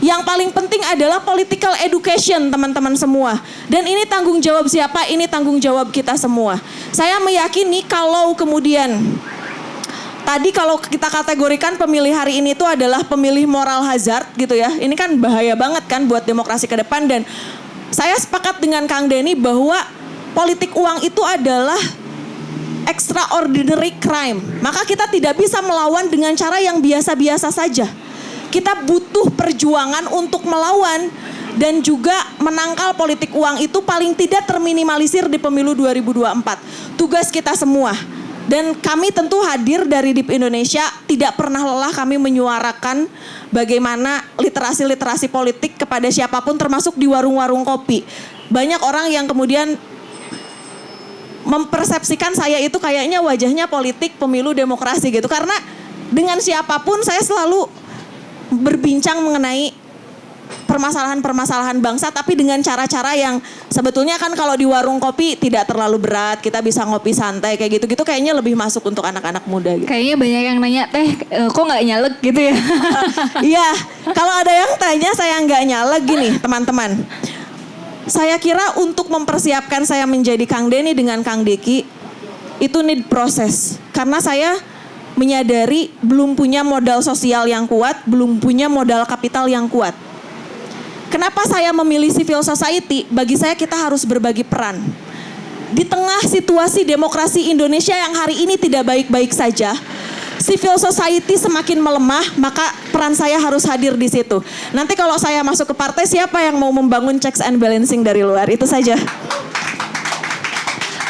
yang paling penting adalah political education teman-teman semua. Dan ini tanggung jawab siapa? Ini tanggung jawab kita semua. Saya meyakini kalau kemudian tadi kalau kita kategorikan pemilih hari ini itu adalah pemilih moral hazard gitu ya. Ini kan bahaya banget kan buat demokrasi ke depan. Dan saya sepakat dengan Kang Denny bahwa politik uang itu adalah extraordinary crime. Maka kita tidak bisa melawan dengan cara yang biasa-biasa saja. Kita butuh perjuangan untuk melawan dan juga menangkal politik uang itu paling tidak terminimalisir di pemilu 2024. Tugas kita semua. Dan kami tentu hadir dari DIP Indonesia tidak pernah lelah kami menyuarakan bagaimana literasi-literasi politik kepada siapapun termasuk di warung-warung kopi. Banyak orang yang kemudian mempersepsikan saya itu kayaknya wajahnya politik pemilu demokrasi gitu. Karena dengan siapapun saya selalu berbincang mengenai permasalahan-permasalahan bangsa tapi dengan cara-cara yang sebetulnya kan kalau di warung kopi tidak terlalu berat, kita bisa ngopi santai kayak gitu-gitu, kayaknya lebih masuk untuk anak-anak muda gitu. Kayaknya banyak yang nanya, teh kok nggak nyalek gitu ya? Iya, kalau ada yang tanya saya nggak nyalek gini teman-teman. Saya kira untuk mempersiapkan saya menjadi Kang Denny dengan Kang Diki itu need proses. Karena saya menyadari belum punya modal sosial yang kuat, belum punya modal kapital yang kuat. Kenapa saya memilih civil society? Bagi saya kita harus berbagi peran. Di tengah situasi demokrasi Indonesia yang hari ini tidak baik-baik saja, civil society semakin melemah, maka peran saya harus hadir di situ. Nanti kalau saya masuk ke partai, siapa yang mau membangun checks and balancing dari luar? Itu saja.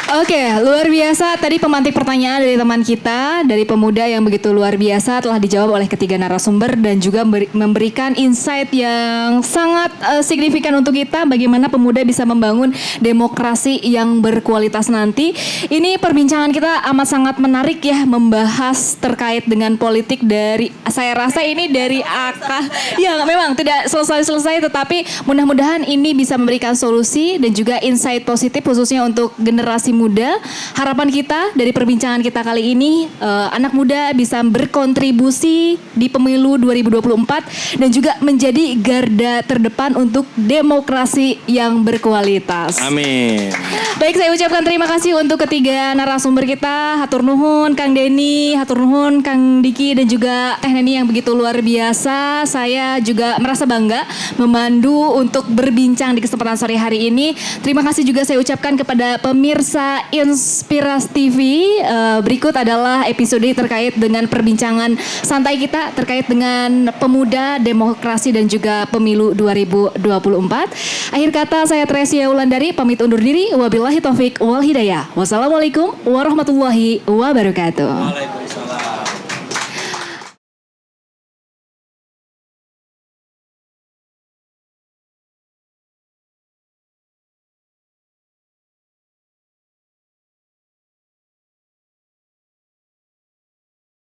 Oke, luar biasa. Tadi pemantik pertanyaan dari teman kita, dari pemuda yang begitu luar biasa telah dijawab oleh ketiga narasumber dan juga memberikan insight yang sangat signifikan untuk kita bagaimana pemuda bisa membangun demokrasi yang berkualitas nanti. Ini perbincangan kita amat sangat menarik ya, membahas terkait dengan politik dari, saya rasa ini dari akar. Ya memang tidak selesai-selesai, tetapi mudah-mudahan ini bisa memberikan solusi dan juga insight positif khususnya untuk generasi muda. Harapan kita dari perbincangan kita kali ini, anak muda bisa berkontribusi di pemilu 2024 dan juga menjadi garda terdepan untuk demokrasi yang berkualitas. Amin. Baik, saya ucapkan terima kasih untuk ketiga narasumber kita. Hatur nuhun Kang Denny, hatur nuhun Kang Diki dan juga Teh Neni yang begitu luar biasa. Saya juga merasa bangga memandu untuk berbincang di kesempatan sore hari ini. Terima kasih juga saya ucapkan kepada pemirsa Inspirasi TV. Berikut adalah episode terkait dengan perbincangan santai kita terkait dengan pemuda, demokrasi dan juga pemilu 2024. Akhir kata saya Tresia Wulandari pamit undur diri. Wabillahi taufik wal hidayah. Wassalamualaikum warahmatullahi wabarakatuh.